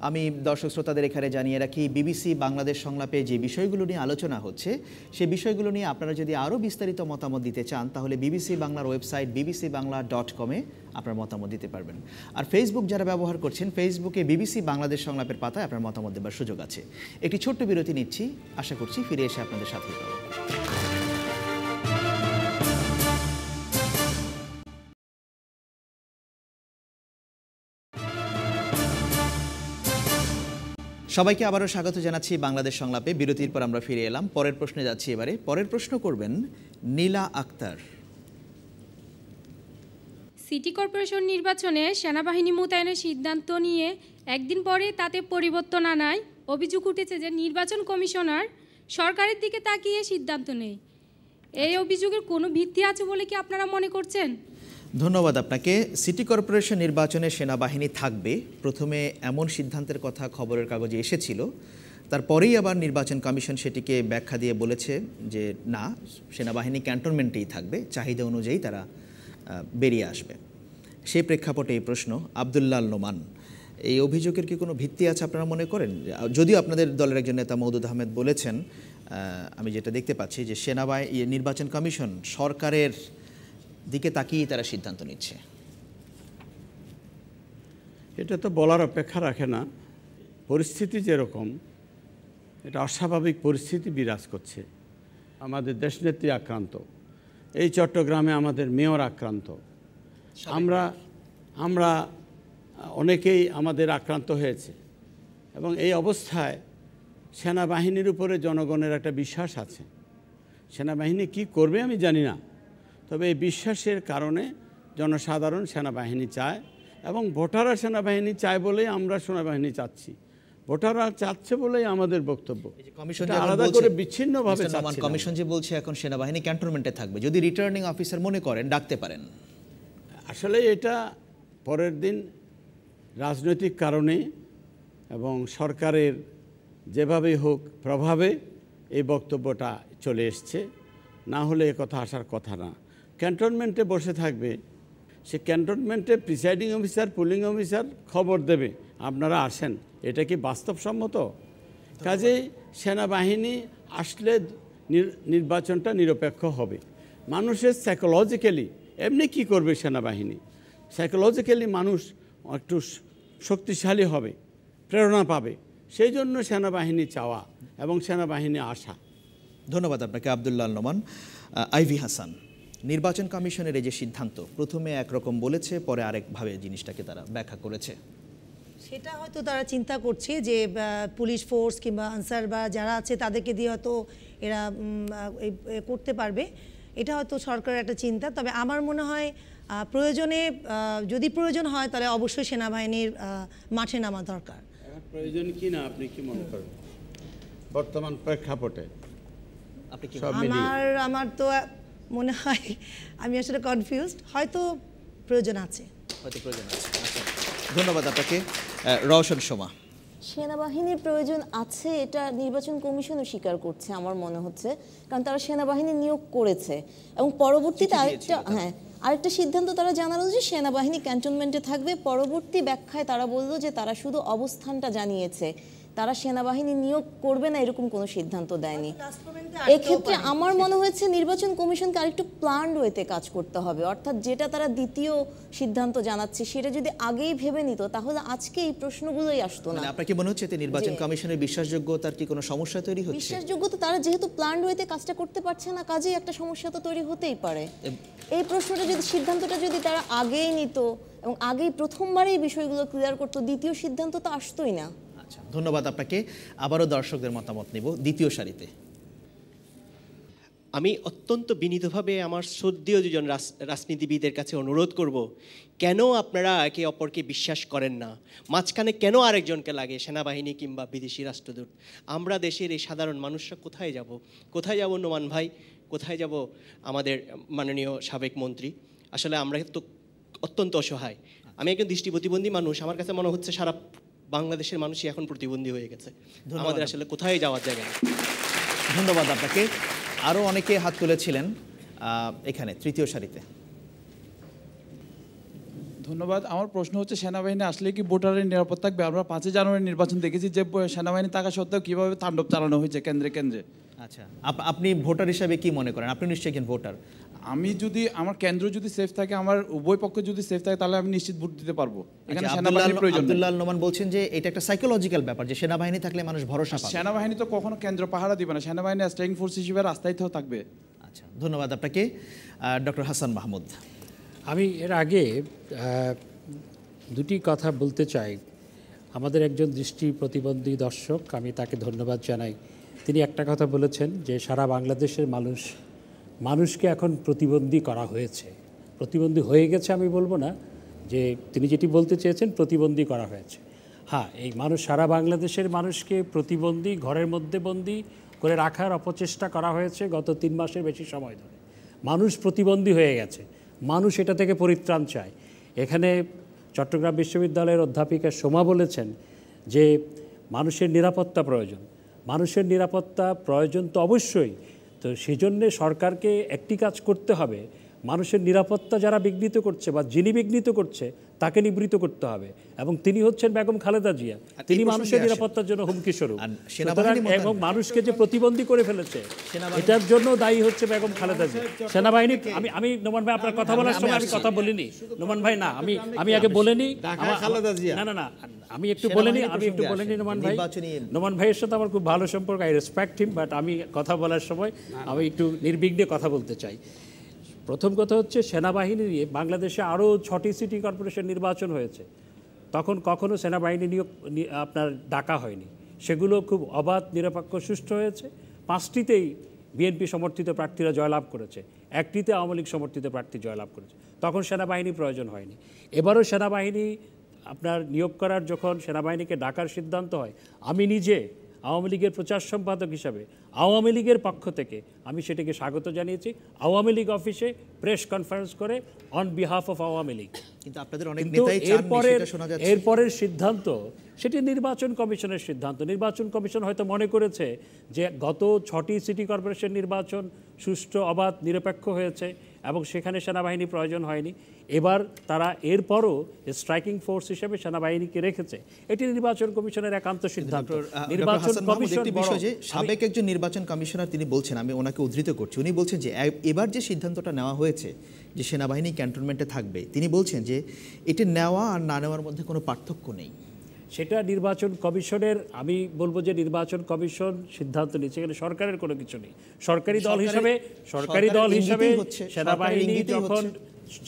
আমি দর্শক শ্রোতাদের এখানে জানিয়ে রাখি, বিবিসি বাংলাদেশ সংলাপে যে বিষয়গুলো নিয়ে আলোচনা হচ্ছে সেই বিষয়গুলো নিয়ে আপনারা যদি আরও বিস্তারিত মতামত দিতে চান তাহলে বিবিসি বাংলার ওয়েবসাইট bbcbangla.com-এ আপনার মতামত দিতে পারবেন। আর ফেসবুক যারা ব্যবহার করছেন, ফেসবুকে বিবিসি বাংলাদেশ সংলাপের পাতায় আপনার মতামত দেওয়ার সুযোগ আছে। একটি ছোট্ট বিরতি নিচ্ছি, আশা করছি ফিরে এসে আপনাদের সাথে পাবো। সবাইকে আবারও স্বাগত জানাচ্ছি বাংলাদেশ সংলাপে। বিরতির পর আমরা ফিরে এলাম। পরের প্রশ্নে যাচ্ছি এবারে। পরের প্রশ্ন করবেন নীলা আক্তার। সিটি কর্পোরেশন নির্বাচনে সেনাবাহিনী মোতায়েনের সিদ্ধান্ত নিয়ে একদিন পরে তাতে পরিবর্তন আনায় অভিযোগ উঠেছে যে নির্বাচন কমিশনার সরকারের দিকে তাকিয়ে সিদ্ধান্ত নেয়। এই অভিযোগের কোনো ভিত্তি আছে বলে কি আপনারা মনে করছেন? ধন্যবাদ আপনাকে। সিটি কর্পোরেশন নির্বাচনে সেনাবাহিনী থাকবে, প্রথমে এমন সিদ্ধান্তের কথা খবরের কাগজে এসেছিল, তারপরেই আবার নির্বাচন কমিশন সেটিকে ব্যাখ্যা দিয়ে বলেছে যে না, সেনাবাহিনী ক্যান্টনমেন্টেই থাকবে, চাহিদা অনুযায়ী তারা বেরিয়ে আসবে। সেই প্রেক্ষাপটে এই প্রশ্ন। আব্দুল্লাহ নোমান, এই অভিযোগের কি কোনো ভিত্তি আছে আপনারা মনে করেন? যদিও আপনাদের দলের একজন নেতা মওদুদ আহমেদ বলেছেন, আমি যেটা দেখতে পাচ্ছি যে নির্বাচন কমিশন সরকারের দিকে তাকিয়ে তারা সিদ্ধান্ত নিচ্ছে। এটা তো বলার অপেক্ষা রাখে না। পরিস্থিতি যেরকম, এটা অস্বাভাবিক পরিস্থিতি বিরাজ করছে। আমাদের দেশনেত্রী আক্রান্ত, এই চট্টগ্রামে আমাদের মেয়র আক্রান্ত, আমরা অনেকেই আমাদের আক্রান্ত হয়েছে। এবং এই অবস্থায় সেনাবাহিনীর উপরে জনগণের একটা বিশ্বাস আছে। সেনাবাহিনী কি করবে আমি জানি না, তবে এই বিশ্বাসের কারণে জনসাধারণ সেনাবাহিনী চায় এবং ভোটাররা সেনাবাহিনী চায় বলেই আমরা সেনাবাহিনী চাচ্ছি। ভোটাররা চাচ্ছে বলেই আমাদের বক্তব্য। আলাদা করে বিচ্ছিন্নভাবে কমিশন যে বলছে এখন সেনাবাহিনী ক্যান্টনমেন্টে থাকবে, যদি রিটার্নিং অফিসার মনে করেন ডাকতে পারেন। আসলে এটা পরের দিন রাজনৈতিক কারণে এবং সরকারের যেভাবেই হোক প্রভাবে এই বক্তব্যটা চলে এসছে, না হলে এ কথা আসার কথা না। ক্যান্টনমেন্টে বসে থাকবে, সে ক্যান্টনমেন্টে প্রিসাইডিং অফিসার পুলিং অফিসার খবর দেবে আপনারা আসেন, এটা কি বাস্তবসম্মত? কাজেই সেনাবাহিনী আসলে নির্বাচনটা নিরপেক্ষ হবে। মানুষের সাইকোলজিক্যালি এমনি কি করবে সেনাবাহিনী, সাইকোলজিক্যালি মানুষ একটু শক্তিশালী হবে, প্রেরণা পাবে, সেই জন্য সেনাবাহিনী চাওয়া এবং সেনাবাহিনী আসা। ধন্যবাদ আপনাকে আব্দুল্লাহ নোমান। আইভি হাসান, নির্বাচন কমিশনের এই যে সিদ্ধান্ত, প্রথমে একরকম বলেছে, পরে আরেকভাবে জিনিসটাকে তারা ব্যাখ্যা করেছে। সেটা হয়তো তারা চিন্তা করছে যে পুলিশ ফোর্স কিংবা আনসার বা যারা আছে তাদেরকে দিয়ে হয়তো এরা করতে পারবে, এটা হয়তো সরকারের একটা চিন্তা। তবে আমার মনে হয় প্রয়োজনে, যদি প্রয়োজন হয় তাহলে অবশ্যই সেনাবাহিনীর মাঠে নামা দরকার। প্রয়োজন কি না আপনি কি মনে করেন বর্তমান প্রেক্ষাপটে? আমার তো মনে হয়, আমি আসলে কনফিউজড, হয়তো প্রয়োজন আছে। ধন্যবাদ আপনাকে। রওশন সোমা, সেনাবাহিনীর প্রয়োজন আছে এটা নির্বাচন কমিশনও স্বীকার করছে আমার মনে হচ্ছে, কারণ তারা সেনাবাহিনী নিয়োগ করেছে এবং পরবর্তীতে আরেকটা সিদ্ধান্ত তারা জানালো যে সেনাবাহিনী ক্যান্টনমেন্টে থাকবে। পরবর্তী ব্যাখ্যায় তারা বলল যে তারা শুধু অবস্থানটা জানিয়েছে, তারা সেনাবাহিনী নিয়োগ করবে না এরকম কোনো সিদ্ধান্ত দেয়নি। এক্ষেত্রে আমার মনে হয়েছে নির্বাচন কমিশনকে আরেকটু প্ল্যান্ড ওয়েতে কাজ করতে হবে, অর্থাৎ যেটা তারা দ্বিতীয় সিদ্ধান্ত জানাচ্ছে সেটা যদি আগেই ভেবে নিত তাহলে আজকে এই প্রশ্নগুলোই আসতো না। আপনার কি মনে হচ্ছে যে নির্বাচন কমিশনের বিশ্বাসযোগ্যতার কি কোনো সমস্যা তৈরি হচ্ছে? বিশ্বাসযোগ্যতা তারা যেহেতু প্ল্যান্ড ওয়েতে কাজটা করতে পারছে না, কাজেই একটা সমস্যা তো তৈরি হতেই পারে। এই প্রশ্নটা যদি সিদ্ধান্তটা যদি তারা আগেই নিত এবং আগেই প্রথমবারই এই বিষয়গুলো ক্লিয়ার করতো, দ্বিতীয় সিদ্ধান্ত তো আসতোই না। আচ্ছা, ধন্যবাদ আপনাকে। আবারও দর্শকদের মতামত নিব দ্বিতীয় সারিতে। আমি অত্যন্ত বিনীতভাবে আমার শ্রদ্ধেয় দুজন রাজনীতিবিদের কাছে অনুরোধ করব, কেন আপনারা একে অপরকে বিশ্বাস করেন না? মাঝখানে কেন আরেকজনকে লাগে, সেনাবাহিনী কিংবা বিদেশি রাষ্ট্রদূত? আমরা দেশের এই সাধারণ মানুষরা কোথায় যাব? কোথায় যাব নোমান ভাই, কোথায় যাব আমাদের মাননীয় সাবেক মন্ত্রী? আসলে আমরা তো অত্যন্ত অসহায়। আমি একজন দৃষ্টি প্রতিবন্ধী মানুষ, আমার কাছে মনে হচ্ছে সারা বাংলাদেশের মানুষই এখন প্রতিবন্ধী হয়ে গেছে। আমাদের আসলে কোথায় যাওয়ার জায়গা নেই। ধন্যবাদ আপনাকে। আরও অনেকে হাত তুলেছিলেন এখানে তৃতীয় সারিতে। ধন্যবাদ। আমার প্রশ্ন হচ্ছে সেনাবাহিনী আসলে কি ভোটারের নিরাপদ থাকবে? আমরা 5 জানুয়ারি নির্বাচন দেখেছি যে সেনাবাহিনী থাকা সত্ত্বেও কীভাবে তাণ্ডব চালানো হয়েছে কেন্দ্রে কেন্দ্রে। আচ্ছা, আপনি ভোটার হিসাবে কি মনে করেন? আপনি নিশ্চয়ই একজন ভোটার। আমি যদি আমার কেন্দ্র যদি সেফ থাকে, আমার উভয় পক্ষ যদি সেফ থাকে, তাহলে আমি নিশ্চিত ভোট দিতে পারবো। এখানে সেনাবাহিনীর প্রয়োজন নেই। আব্দুল্লাহ নোমান বলছেন যে এটা একটা সাইকোলজিক্যাল ব্যাপার, যে সেনাবাহিনী থাকলে মানুষ ভরসা পাবে। সেনাবাহিনী তো কখনো কেন্দ্র পাহারা দিবে না, সেনাবাহিনী স্ট্রাইকিং ফোর্স হিসেবে রাস্তায় তো থাকবে। আচ্ছা, ধন্যবাদ আপনাকে। ডক্টর হাসান মাহমুদ। আমি এর আগে দুটি কথা বলতে চাই। আমাদের একজন দৃষ্টি প্রতিবন্ধী দর্শক, আমি তাকে ধন্যবাদ জানাই। তিনি একটা কথা বলেছেন যে সারা বাংলাদেশের মানুষকে এখন প্রতিবন্ধী করা হয়েছে। প্রতিবন্ধী হয়ে গেছে আমি বলবো না, যে তিনি যেটি বলতে চেয়েছেন প্রতিবন্ধী করা হয়েছে। হ্যাঁ, এই সারা বাংলাদেশের মানুষকে প্রতিবন্ধী, ঘরের মধ্যে বন্দী করে রাখার অপচেষ্টা করা হয়েছে গত 3 মাসের বেশি সময় ধরে। মানুষ প্রতিবন্ধী হয়ে গেছে, মানুষ এটা থেকে পরিত্রাণ চায়। এখানে চট্টগ্রাম বিশ্ববিদ্যালয়ের অধ্যাপিকা সোমা বলেছেন যে মানুষের নিরাপত্তা প্রয়োজন। মানুষের নিরাপত্তা প্রয়োজন তো অবশ্যই, তো সেজন্য সরকারকে একটি কাজ করতে হবে, মানুষের নিরাপত্তা যারা বিঘ্নিত করছে বা যিনি বিঘ্নিত করছে তাকে নিবৃত করতে হবে, এবং তিনি হচ্ছেন বেগম খালেদা জিয়া। তিনি মানুষের নিরাপত্তার জন্য হুমকি স্বরূপ, এবং মানুষকে যে প্রতিবন্ধী করে ফেলেছে এটার জন্য দায়ী হচ্ছে বেগম খালেদা জিয়া। সেনাবাহিনী আমি নোমান ভাই আপনার কথা বলার সময় আমি কথা বলিনি, নোমান ভাই না, আমি আগে বলিনি, না আমি একটু বলিনি নোমান ভাইয়ের সাথে আমার খুব ভালো সম্পর্ক, আই রেসপেক্ট হিম, বাট আমি কথা বলার সময় আমি একটু নির্বিঘ্নে কথা বলতে চাই। প্রথম কথা হচ্ছে সেনাবাহিনী নিয়ে বাংলাদেশে আরও 6টি সিটি কর্পোরেশন নির্বাচন হয়েছে, তখন কখনো সেনাবাহিনী নিয়োগ আপনার ডাকা হয়নি। সেগুলো খুব অবাধ, নিরপেক্ষ, সুষ্ঠু হয়েছে। 5টিতেই বিএনপি সমর্থিত প্রার্থীরা জয়লাভ করেছে, 1টিতে আওয়ামী লীগ সমর্থিত প্রার্থী জয়লাভ করেছে, তখন সেনাবাহিনী প্রয়োজন হয়নি। এবারও সেনাবাহিনী আপনার নিয়োগ করার, যখন সেনাবাহিনীকে ডাকার সিদ্ধান্ত হয়, আমি নিজে আওয়ামী লীগের প্রচার সম্পাদক হিসাবে আওয়ামী লীগের পক্ষ থেকে আমি সেটাকে স্বাগত জানিয়েছি। আওয়ামী লীগ অফিসে প্রেস কনফারেন্স করে on behalf of Awami League. কিন্তু আপনাদের অনেক নেতাই এরপরের সিদ্ধান্ত সেটি নির্বাচন কমিশনের সিদ্ধান্ত। নির্বাচন কমিশন হয়তো মনে করেছে যে গত 6টি সিটি কর্পোরেশন নির্বাচন সুষ্ঠু, অবাধ, নিরপেক্ষ হয়েছে এবং সেখানে সেনাবাহিনী প্রয়োজন হয়নি। এবার তারা এরপরও স্ট্রাইকিং ফোর্স হিসেবে সেনাবাহিনীকে রেখেছে। এটি নির্বাচন কমিশনের একান্ত সিদ্ধান্ত। নির্বাচন কমিশন সাবেক একজন নির্বাচন কমিশনার তিনি বলছেন, আমি ওনাকে উদ্ধৃত করছি, উনি বলছেন যে এবার যে সিদ্ধান্তটা নেওয়া হয়েছে যে সেনাবাহিনী ক্যান্টনমেন্টে থাকবে, তিনি বলছেন যে এটি নেওয়া আর না নেওয়ার মধ্যে কোনো পার্থক্য নেই। সেটা নির্বাচন কমিশনের, আমি বলবো যে নির্বাচন কমিশন সিদ্ধান্ত নিচ্ছে, এখানে সরকারের কোনো কিছু নেই। সরকারি দল হিসাবে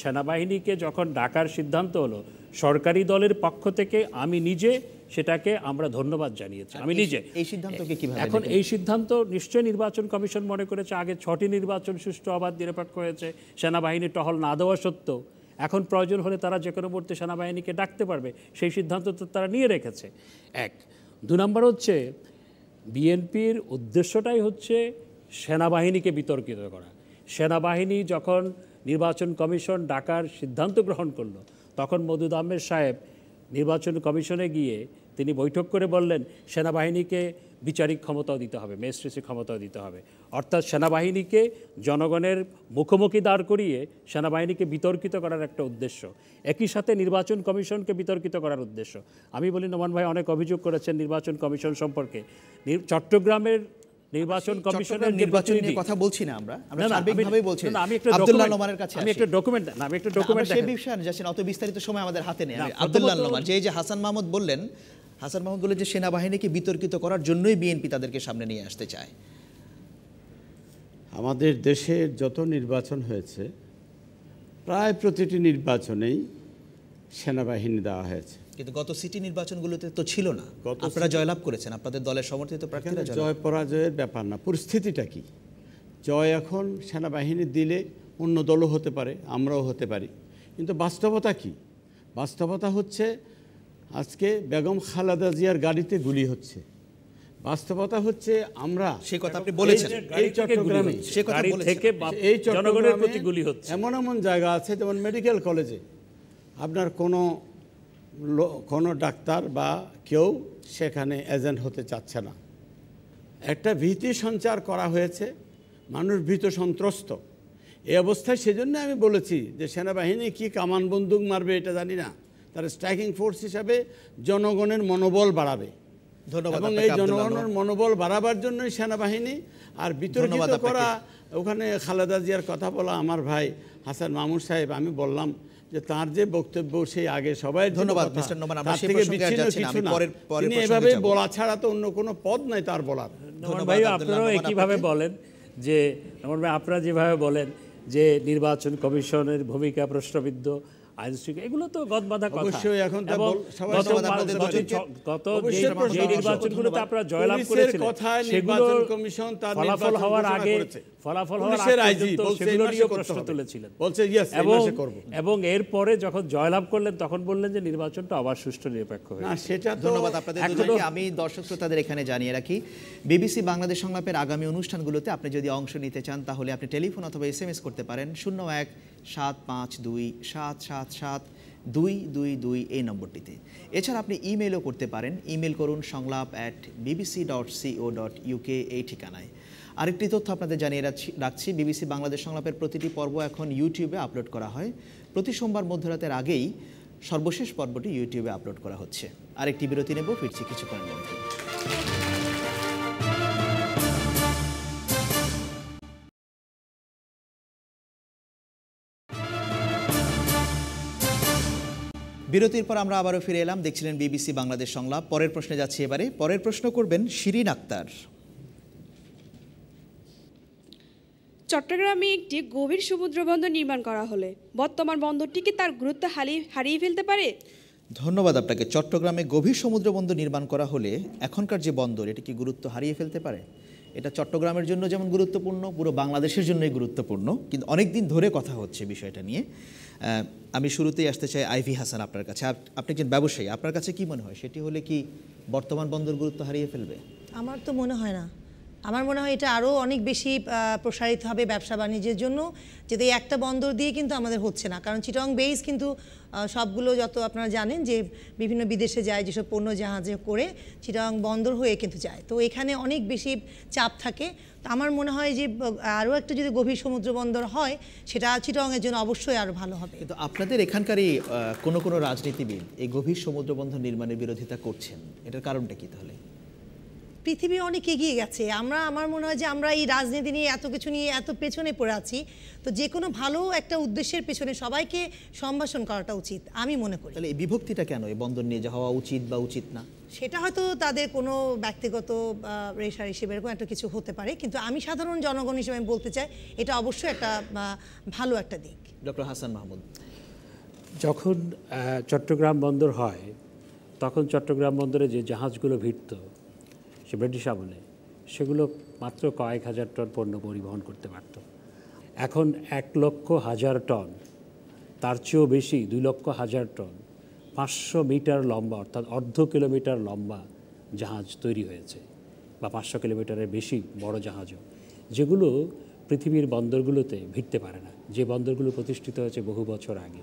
সেনাবাহিনীকে যখন ডাকার সিদ্ধান্ত হলো, সরকারি দলের পক্ষ থেকে আমি নিজে সেটাকে আমরা ধন্যবাদ জানিয়েছি। আমি নিজে এই সিদ্ধান্তকে কিভাবে, এখন এই সিদ্ধান্ত নিশ্চয়ই নির্বাচন কমিশন মনে করেছে আগে 6টি নির্বাচন সুষ্ঠু, অবাধ, নিরপেক্ষ হয়েছে, সেনাবাহিনীর টহল না দেওয়া সত্ত্বেও এখন প্রয়োজন হলে তারা যে কোনো মুহূর্তে সেনাবাহিনীকে ডাকতে পারবে, সেই সিদ্ধান্ত তো তারা নিয়ে রেখেছে। 2 নম্বর হচ্ছে বিএনপির উদ্দেশ্যটাই হচ্ছে সেনাবাহিনীকে বিতর্কিত করা। সেনাবাহিনী যখন নির্বাচন কমিশন ডাকার সিদ্ধান্ত গ্রহণ করলো, তখন মওদুদ আহমেদ সাহেব নির্বাচন কমিশনে গিয়ে তিনি বৈঠক করে বললেন সেনাবাহিনীকে বিচারিক ক্ষমতাও দিতে হবে, ম্যাজিস্ট্রেসি ক্ষমতাও দিতে হবে। অর্থাৎ সেনাবাহিনীকে জনগণের মুখোমুখি দাঁড় করিয়ে সেনাবাহিনীকে বিতর্কিত করার একটা উদ্দেশ্য, একই সাথে নির্বাচন কমিশনকে বিতর্কিত করার উদ্দেশ্য। আমি বলি নোমান ভাই অনেক অভিযোগ করেছেন নির্বাচন কমিশন সম্পর্কে। চট্টগ্রামের নির্বাচন কমিশনের নির্বাচন নিয়ে কথা বলছি না, আমরা সার্বিকভাবেই বলছি। আব্দুল্লাহ নোমানের কাছে আমি একটা ডকুমেন্ট সেই বিষয়ে যাচ্ছেন, অত বিস্তারিত সময় আমাদের হাতে নেই। আব্দুল্লাহ নোমান যে হাসান মাহমুদ বললেন যে সেনাবাহিনীকে বিতর্কিত করার জন্যই বিএনপি তাদেরকে সামনে নিয়ে আসতে চায়। আমাদের দেশে যত নির্বাচন হয়েছে প্রায় প্রতিটি নির্বাচনেই সেনাবাহিনী দেওয়া হয়েছে, কিন্তু গত সিটি নির্বাচনগুলোতে তো ছিল না। আপনারা জয়লাভ করেছেন, আপনাদের দলের সমর্থিত প্রার্থীরা। জয় পরাজয়ের ব্যাপার না, পরিস্থিতিটা কি? জয় এখন সেনাবাহিনী দিলে অন্য দলও হতে পারে, আমরাও হতে পারি, কিন্তু বাস্তবতা কি? বাস্তবতা হচ্ছে আজকে বেগম খালেদা জিয়ার গাড়িতে গুলি হচ্ছে। বাস্তবতা হচ্ছে আমরা সেই কথা আপনি বলেছেন, এই চট্টগ্রামে এমন এমন জায়গা আছে, যেমন মেডিকেল কলেজে আপনার কোনো ডাক্তার বা কেউ সেখানে এজেন্ট হতে চাচ্ছে না। একটা ভীতি সঞ্চার করা হয়েছে, মানুষ ভীত সন্ত্রস্ত এই অবস্থায়। সেজন্য আমি বলেছি যে সেনাবাহিনী কি কামান বন্দুক মারবে এটা জানি না, তার স্ট্রাইকিং ফোর্স হিসাবে জনগণের মনোবল বাড়াবে। ধন্যবাদ। এবং এই জনগণের মনোবল বাড়াবার জন্যই সেনাবাহিনী। আর বিতর্কিত করা, ওখানে খালেদা জিয়ার কথা বলা আমার ভাই হাসান মাহমুদ সাহেব, আমি বললাম যে তার যে বক্তব্য সেই আগে সবাই ধন্যবাদ মিস্টার নোমান, আমরা সেই প্রসঙ্গে যাচ্ছি না, আমি পরের এভাবে বলা ছাড়া তো অন্য কোনো পদ নাই তার বলার। নোমান ভাই আপনারাও একইভাবে বলেন যে, নোমান ভাই আপনারা যেভাবে বলেন যে নির্বাচন কমিশনের ভূমিকা প্রশ্নবিদ্ধ, এগুলো তো গদবাঁধা কথা। অবশ্যই এখন গত যে নির্বাচনগুলোতে আপনারা জয়লাভ করেছিলেন সেগুলো ফলাফল হওয়ার আগে সেগুলো নিয়ে প্রশ্ন তুলেছিলেন এবং এরপরে যখন জয়লাভ করলেন তখন বললেন যে নির্বাচনটা আবার সুষ্ঠু নিরপেক্ষ হয়েছে। ধন্যবাদ আপনাদের দুজনকে। আমি দর্শক শ্রোতাদের এখানে জানিয়ে রাখি, বিবিসি বাংলাদেশ সংলাপের আগামী অনুষ্ঠানগুলোতে আপনি যদি অংশ নিতে চান তাহলে আপনি টেলিফোন অথবা SMS করতে পারেন 01-752-777-222 এই নম্বরটিতে। এছাড়া আপনি ইমেলও করতে পারেন, ইমেল করুন সংলাপ@bbc.co.uk এই ঠিকানায়। আরেকটি তথ্য আপনাদের জানিয়ে রাখছি, বিবিসি বাংলাদেশ সংলাপের প্রতিটি পর্ব এখন ইউটিউবে আপলোড করা হয়। প্রতি সোমবার মধ্যরাতের আগেই সর্বশেষ পর্বটি ইউটিউবে আপলোড করা হচ্ছে। আরেকটি বিরতি নেব, ফিরছি কিছুক্ষণের মধ্যে। বিরতির পর আমরা আবারও ফিরে এলাম, দেখছিলেন বিবিসি বাংলাদেশ সংলাপ। পরের প্রশ্নে যাচ্ছি এবারে। পরের প্রশ্ন করবেন শিরিন আক্তার। চট্টগ্রামে একটি গভীর সমুদ্র বন্দর নির্মাণ করা হলে বর্তমান বন্দরটি কি তার গুরুত্ব হারিয়ে ফেলতে পারে? ধন্যবাদ আপনাকে। চট্টগ্রামে গভীর সমুদ্র বন্দর নির্মাণ করা হলে এখনকার যে বন্দর, এটা কি গুরুত্ব হারিয়ে ফেলতে পারে? এটা চট্টগ্রামের জন্য যেমন গুরুত্বপূর্ণ, পুরো বাংলাদেশের জন্যই গুরুত্বপূর্ণ, কিন্তু অনেক দিন ধরে কথা হচ্ছে বিষয়টা নিয়ে। আমি শুরুতেই আসতে চাই আইভি হাসান আপনার কাছে। আপনি একজন ব্যবসায়ী, আপনার কাছে কি মনে হয় সেটি হলে কি বর্তমান বন্দর গুরুত্ব হারিয়ে ফেলবে? আমার তো মনে হয় না। আমার মনে হয় এটা আরও অনেক বেশি প্রসারিত হবে ব্যবসা বাণিজ্যের জন্য, যেটা একটা বন্দর দিয়ে কিন্তু আমাদের হচ্ছে না। কারণ চিটং বেস কিন্তু সবগুলো যত আপনারা জানেন যে বিভিন্ন বিদেশে যায়, যেসব পণ্য জাহাজে করে চিটং বন্দর হয়ে কিন্তু যায়, তো এখানে অনেক বেশি চাপ থাকে। তো আমার মনে হয় যে আরও একটা যদি গভীর সমুদ্র বন্দর হয় সেটা চিটংয়ের জন্য অবশ্যই আরও ভালো হবে। কিন্তু আপনাদের এখানকারই কোনো রাজনীতিবিদ এই গভীর সমুদ্র বন্দর নির্মাণের বিরোধিতা করছেন, এটার কারণটা কি তাহলে? পৃথিবী অনেক এগিয়ে গেছে, আমার মনে হয় যে আমরা এই রাজনীতি নিয়ে এত কিছু নিয়ে এত পেছনে পড়ে আছি। তো যে কোনো ভালো একটা উদ্দেশ্যের পেছনে সবাইকে সম্ভাষণ করাটা উচিত আমি মনে করি। তাহলে এই বিভক্তিটা কেন, এই বন্দর নিয়ে যা হওয়া উচিত বা উচিত না, সেটা হয়তো তাদের কোনো ব্যক্তিগত রেশার হিসেবে এরকম একটা কিছু হতে পারে, কিন্তু আমি সাধারণ জনগণ হিসেবে আমি বলতে চাই এটা অবশ্যই একটা ভালো একটা দিক। ডক্টর হাসান মাহমুদ, যখন চট্টগ্রাম বন্দর হয় তখন চট্টগ্রাম বন্দরে যে জাহাজগুলো ভিড়ত সে ব্রিটিশ আমলে, সেগুলো মাত্র কয়েক হাজার টন পণ্য পরিবহন করতে পারত। এখন 1,00,000 টন, তার চেয়েও বেশি 2,00,000 টন, 500 মিটার লম্বা অর্থাৎ অর্ধ কিলোমিটার লম্বা জাহাজ তৈরি হয়েছে, বা 500 কিলোমিটারের বেশি বড় জাহাজও, যেগুলো পৃথিবীর বন্দরগুলোতে ভিড়তে পারে না, যে বন্দরগুলো প্রতিষ্ঠিত হয়েছে বহু বছর আগে।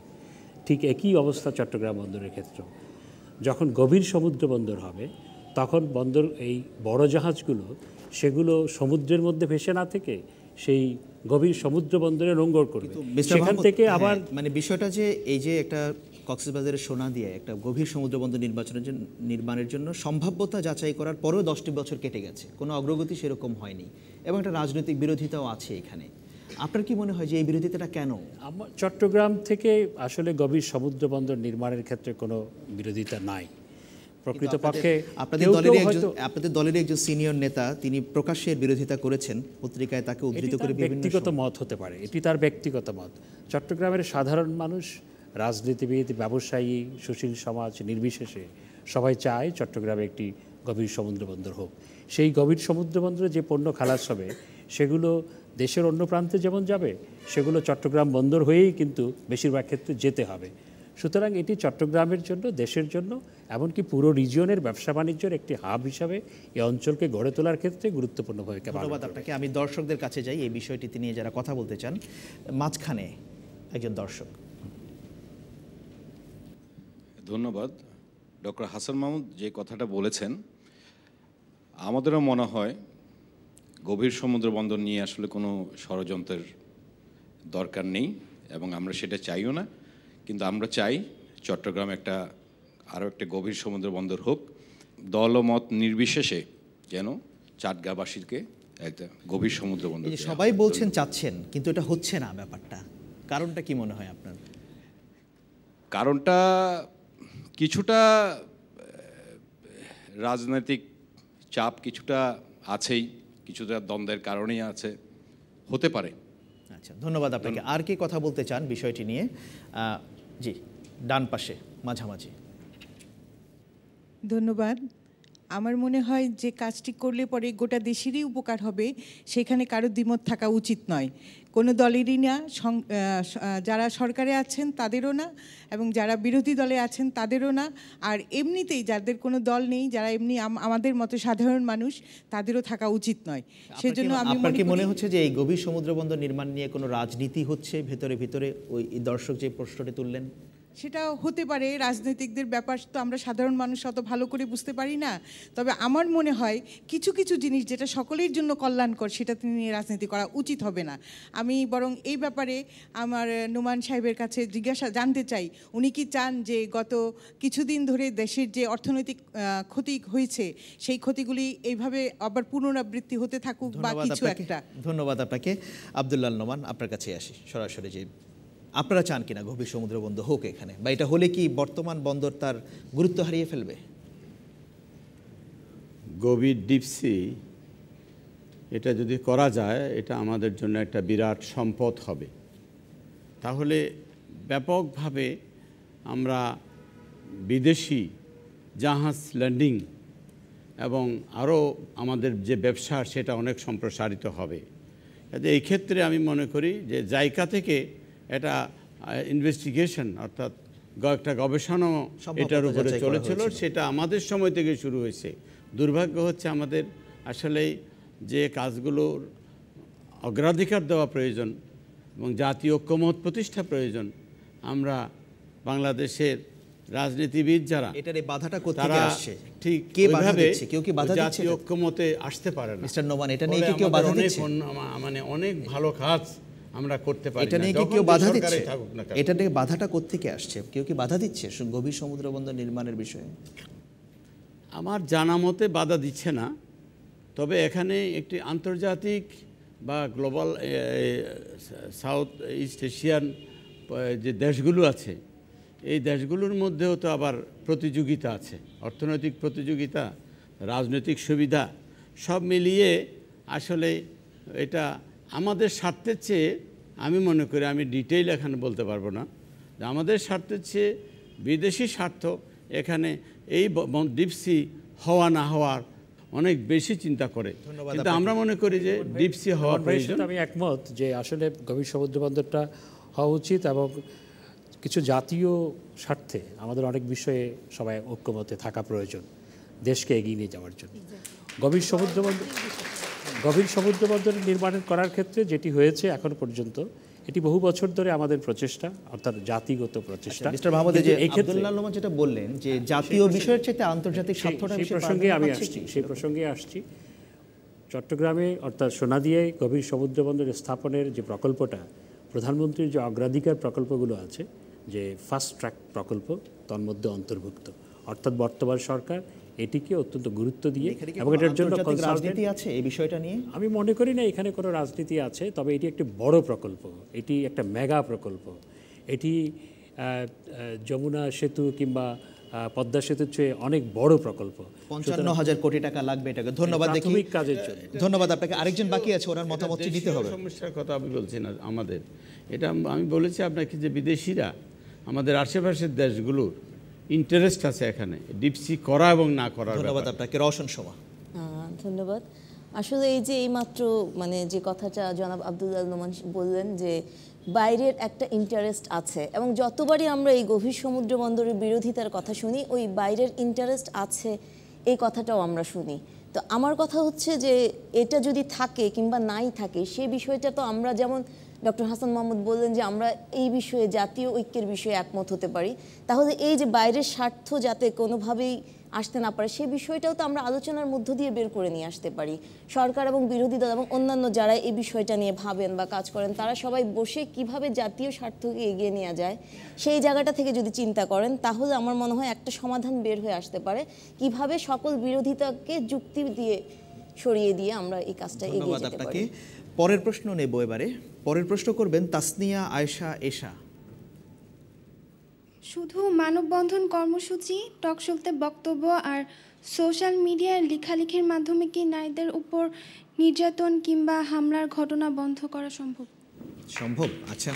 ঠিক একই অবস্থা চট্টগ্রাম বন্দরের ক্ষেত্রেও। যখন গভীর সমুদ্র বন্দর হবে তখন বন্দর এই বড় জাহাজগুলো সেগুলো সমুদ্রের মধ্যে ভেসে না থেকে সেই গভীর সমুদ্র বন্দরে নোঙর করবে, সেখান থেকে আবার মানে বিষয়টা যে এই যে একটা কক্সবাজারের সোনা দিয়ে একটা গভীর সমুদ্র বন্দর নির্মাণের জন্য সম্ভাব্যতা যাচাই করার পরেও 10টি বছর কেটে গেছে, কোনো অগ্রগতি সেরকম হয়নি এবং একটা রাজনৈতিক বিরোধিতাও আছে এখানে। আপনার কি মনে হয় যে এই বিরোধিতাটা কেন? চট্টগ্রাম থেকে আসলে গভীর সমুদ্র বন্দর নির্মাণের ক্ষেত্রে কোনো বিরোধিতা নাই। প্রকৃতপক্ষে আপনাদের দলের একজন সিনিয়র নেতা তিনি প্রকাশ্যে বিরোধিতা করেছেন, পত্রিকায় তাকে উদ্ধৃত করে ব্যক্তিগত মত হতে পারে, এটি তার ব্যক্তিগত মত। চট্টগ্রামের সাধারণ মানুষ, রাজনীতিবিদ, ব্যবসায়ী, সুশীল সমাজ নির্বিশেষে সবাই চায় চট্টগ্রামে একটি গভীর সমুদ্র বন্দর হোক। সেই গভীর সমুদ্র বন্দরে যে পণ্য খালাস হবে সেগুলো দেশের অন্য প্রান্তে যেমন যাবে সেগুলো চট্টগ্রাম বন্দর হয়েই কিন্তু বেশিরভাগ ক্ষেত্রে যেতে হবে। সুতরাং এটি চট্টগ্রামের জন্য, দেশের জন্য, এমনকি পুরো রিজিয়নের ব্যবসা বাণিজ্যের একটি হাব হিসাবে এই অঞ্চলকে গড়ে তোলার ক্ষেত্রে গুরুত্বপূর্ণ ভূমিকা পালন করবে। ধন্যবাদ আপনাকে। আমি দর্শকদের কাছে যাই এই বিষয়টি নিয়ে যারা কথা বলতে চান। মাঝখানে একজন দর্শক। ধন্যবাদ। ডক্টর হাসান মাহমুদ যে কথাটা বলেছেন, আমাদেরও মনে হয় গভীর সমুদ্র বন্দর নিয়ে আসলে কোনো ষড়যন্ত্রের দরকার নেই এবং আমরা সেটা চাইও না। কিন্তু আমরা চাই চট্টগ্রাম আরও একটা গভীর সমুদ্র বন্দর হোক, দলমত নির্বিশেষে যেন চাটগাঁবাসীকে একটা গভীর সমুদ্র বন্দর। সবাই বলছেন চাচ্ছেন, কিন্তু এটা হচ্ছে না ব্যাপারটা, কারণটা কি মনে হয় আপনার? কারণটা কিছুটা রাজনৈতিক চাপ কিছুটা আছেই, কিছুটা দ্বন্দ্বের কারণেই আছে, হতে পারে। আচ্ছা, ধন্যবাদ আপনাকে। আর কি কথা বলতে চান বিষয়টি নিয়ে? জি, ডান পাশে মাঝামাঝি। ধন্যবাদ। আমার মনে হয় যে কাজটি করলে পরে গোটা দেশেরই উপকার হবে, সেখানে কারো দ্বিমত থাকা উচিত নয়। কোনো দলেরই না, যারা সরকারে আছেন তাদেরও না, এবং যারা বিরোধী দলে আছেন তাদেরও না, আর এমনিতেই যাদের কোনো দল নেই, যারা এমনি আমাদের মতো সাধারণ মানুষ, তাদেরও থাকা উচিত নয়। সেজন্য আপনার কি মনে হচ্ছে যে এই গভীর সমুদ্র বন্দর নির্মাণ নিয়ে কোনো রাজনীতি হচ্ছে ভেতরে ভিতরে? ওই দর্শক যে প্রশ্নটি তুললেন, সেটা হতে পারে, রাজনৈতিকদের ব্যাপার তো আমরা সাধারণ মানুষ অত ভালো করে বুঝতে পারি না। তবে আমার মনে হয় কিছু কিছু জিনিস যেটা সকলের জন্য কল্যাণকর সেটা নিয়ে রাজনীতি করা উচিত হবে না। আমি বরং এই ব্যাপারে আমার নোমান সাহেবের কাছে জানতে চাই, উনি কি চান যে গত কিছুদিন ধরে দেশের যে অর্থনৈতিক ক্ষতি হয়েছে সেই ক্ষতিগুলি এইভাবে আবার পুনরাবৃত্তি হতে থাকুক বা কিছু একটা? ধন্যবাদ আপনাকে। আব্দুল্লাহ নোমান, আপনার কাছে আসি সরাসরি। যে আপনারা চান কিনা গভীর সমুদ্র বন্দর হোক এখানে, বা এটা হলে কি বর্তমান বন্দর তার গুরুত্ব হারিয়ে ফেলবে? গভীর ডিপসি এটা যদি করা যায়, এটা আমাদের জন্য একটা বিরাট সম্পদ হবে। তাহলে ব্যাপকভাবে আমরা বিদেশি জাহাজ ল্যান্ডিং এবং আরও আমাদের যে ব্যবসা সেটা অনেক সম্প্রসারিত হবে। এই ক্ষেত্রে আমি মনে করি যে জায়গা থেকে এটা ইনভেস্টিগেশন, অর্থাৎ একটা গবেষণা এটার উপরে চলেছিল, সেটা আমাদের সময় থেকে শুরু হয়েছে। দুর্ভাগ্য হচ্ছে আমাদের আসলে যে কাজগুলোর অগ্রাধিকার দেওয়া প্রয়োজন এবং জাতীয় ঐক্যমত প্রতিষ্ঠা প্রয়োজন, আমরা বাংলাদেশের রাজনীতিবিদ যারা এটার বাধাটা কোত্থেকে আসছে, ঠিক কে বাধা দিচ্ছে? কেউ কি বাধা দিচ্ছে? জাতীয় ঐক্যমতে আসতে পারে না। মিস্টার নোমান, এটা নিয়ে কি কেউ বাধা দিচ্ছে? মানে অনেক ভালো কাজ আমরা করতে পারি, এটা নিয়ে কি কেউ বাধা দিচ্ছে? এটা নিয়ে বাধাটা কোত্থেকে আসছে? কেউ কি বাধা দিচ্ছে গভীর সমুদ্র বন্দর নির্মাণের বিষয়ে? আমার জানা মতে বাধা দিচ্ছে না। তবে এখানে একটি আন্তর্জাতিক বা গ্লোবাল সাউথ ইস্ট এশিয়ান যে দেশগুলো আছে, এই দেশগুলোর মধ্যেও তো আবার প্রতিযোগিতা আছে, অর্থনৈতিক প্রতিযোগিতা, রাজনৈতিক সুবিধা, সব মিলিয়ে আসলে এটা আমাদের স্বার্থের চেয়ে, আমি মনে করি, আমি ডিটেইল এখানে বলতে পারবো না, যে আমাদের স্বার্থের চেয়ে বিদেশি স্বার্থ এখানে এই ডিপসি হওয়া না হওয়ার অনেক বেশি চিন্তা করে। কিন্তু আমরা মনে করি যে ডিপসি হওয়ার প্রয়োজন। আমি একমত যে আসলে গভীর সমুদ্র বন্দরটা হওয়া উচিত, এবং কিছু জাতীয় স্বার্থে আমাদের অনেক বিষয়ে সবাই ঐক্যমতে থাকা প্রয়োজন দেশকে এগিয়ে নিয়ে যাওয়ার জন্য। গভীর সমুদ্র বন্দর গভীর সমুদ্র বন্দর নির্মাণ করার ক্ষেত্রে যেটি হয়েছে এখন পর্যন্ত এটি বহু বছর ধরে আমাদের প্রচেষ্টা, অর্থাৎ জাতিগত প্রচেষ্টা। মিস্টার মাহমুদ, যে আব্দুল্লাহ লোমন যেটা বললেন যে জাতীয় বিষয়ের চেয়ে আন্তর্জাতিক স্বার্থটা সেই প্রসঙ্গে আমি আসছি, সেই প্রসঙ্গে আসছি। চট্টগ্রামে অর্থাৎ সোনাদিয়ায় গভীর সমুদ্র বন্দর স্থাপনের যে প্রকল্পটা, প্রধানমন্ত্রীর যে অগ্রাধিকার প্রকল্পগুলো আছে, যে ফাস্ট ট্র্যাক প্রকল্প তন্মধ্যে অন্তর্ভুক্ত, অর্থাৎ বর্তমান সরকার এটিকে অত্যন্ত গুরুত্ব দিয়ে এবং এটার জন্য রাজনীতি আছে এই বিষয়টা নিয়ে আমি মনে করি না এখানে কোনো রাজনীতি আছে। তবে এটি একটি বড় প্রকল্প, এটি একটা মেগা প্রকল্প। এটি যমুনা সেতু কিংবা পদ্মা সেতুর চেয়ে অনেক বড় প্রকল্প। ৫৫,০০০ কোটি টাকা লাগবে এটাকে। ধন্যবাদ। দেখি কাজের জন্য ধন্যবাদ আপনাকে। আরেকজন বাকি আছে, ওনার মতামতটি দিতে হবে। সমস্যার কথা আমি বলছি না আমাদের, এটা আমি বলেছি আপনাকে যে বিদেশিরা আমাদের আশেপাশের দেশগুলোর ইন্টারেস্ট আছে এখানে ডিপসি করা এবং না করা। ধন্যবাদ আপনাকে। রওশন সোমা। ধন্যবাদ। আসলে এই যে এইমাত্র মানে যে কথাটা জনাব আব্দুল্লাহ নোমান বললেন যে বাইরের একটা ইন্টারেস্ট আছে, এবং যতবারই আমরা এই গভীর সমুদ্র বন্দরের বিরোধিতার কথা শুনি ওই বাইরের ইন্টারেস্ট আছে এই কথাটাও আমরা শুনি। তো আমার কথা হচ্ছে যে এটা যদি থাকে কিংবা নাই থাকে সে বিষয়টা তো আমরা, যেমন ডক্টর হাসান মাহমুদ বললেন যে আমরা এই বিষয়ে জাতীয় ঐক্যের বিষয়ে একমত হতে পারি, তাহলে এই যে বাইরের স্বার্থ যাতে কোনোভাবেই আসতে না পারে সে বিষয়টাও তো আমরা আলোচনার মধ্য দিয়ে বের করে নিয়ে আসতে পারি। সরকার এবং বিরোধী দল এবং অন্যান্য যারা এই বিষয়টা নিয়ে ভাবেন বা কাজ করেন তারা সবাই বসে কিভাবে জাতীয় স্বার্থকে এগিয়ে নেওয়া যায় সেই জায়গাটা থেকে যদি চিন্তা করেন তাহলে আমার মনে হয় একটা সমাধান বের হয়ে আসতে পারে, কিভাবে সকল বিরোধিতাকে যুক্তি দিয়ে সরিয়ে দিয়ে আমরা এই কাজটা এগিয়ে যেতে পারি। পরের প্রশ্ন নেব এবারে। পরের প্রশ্ন করবেন তাসনিয়া আয়েশা এশা। শুধু মানববন্ধন কর্মসূচি, টকশোতে বক্তব্য আর সোশ্যাল মিডিয়ার লেখালেখির মাধ্যমে কি নারীদের উপর নির্যাতন কিংবা হামলার ঘটনা বন্ধ করা সম্ভব? সম্ভব। আচ্ছা,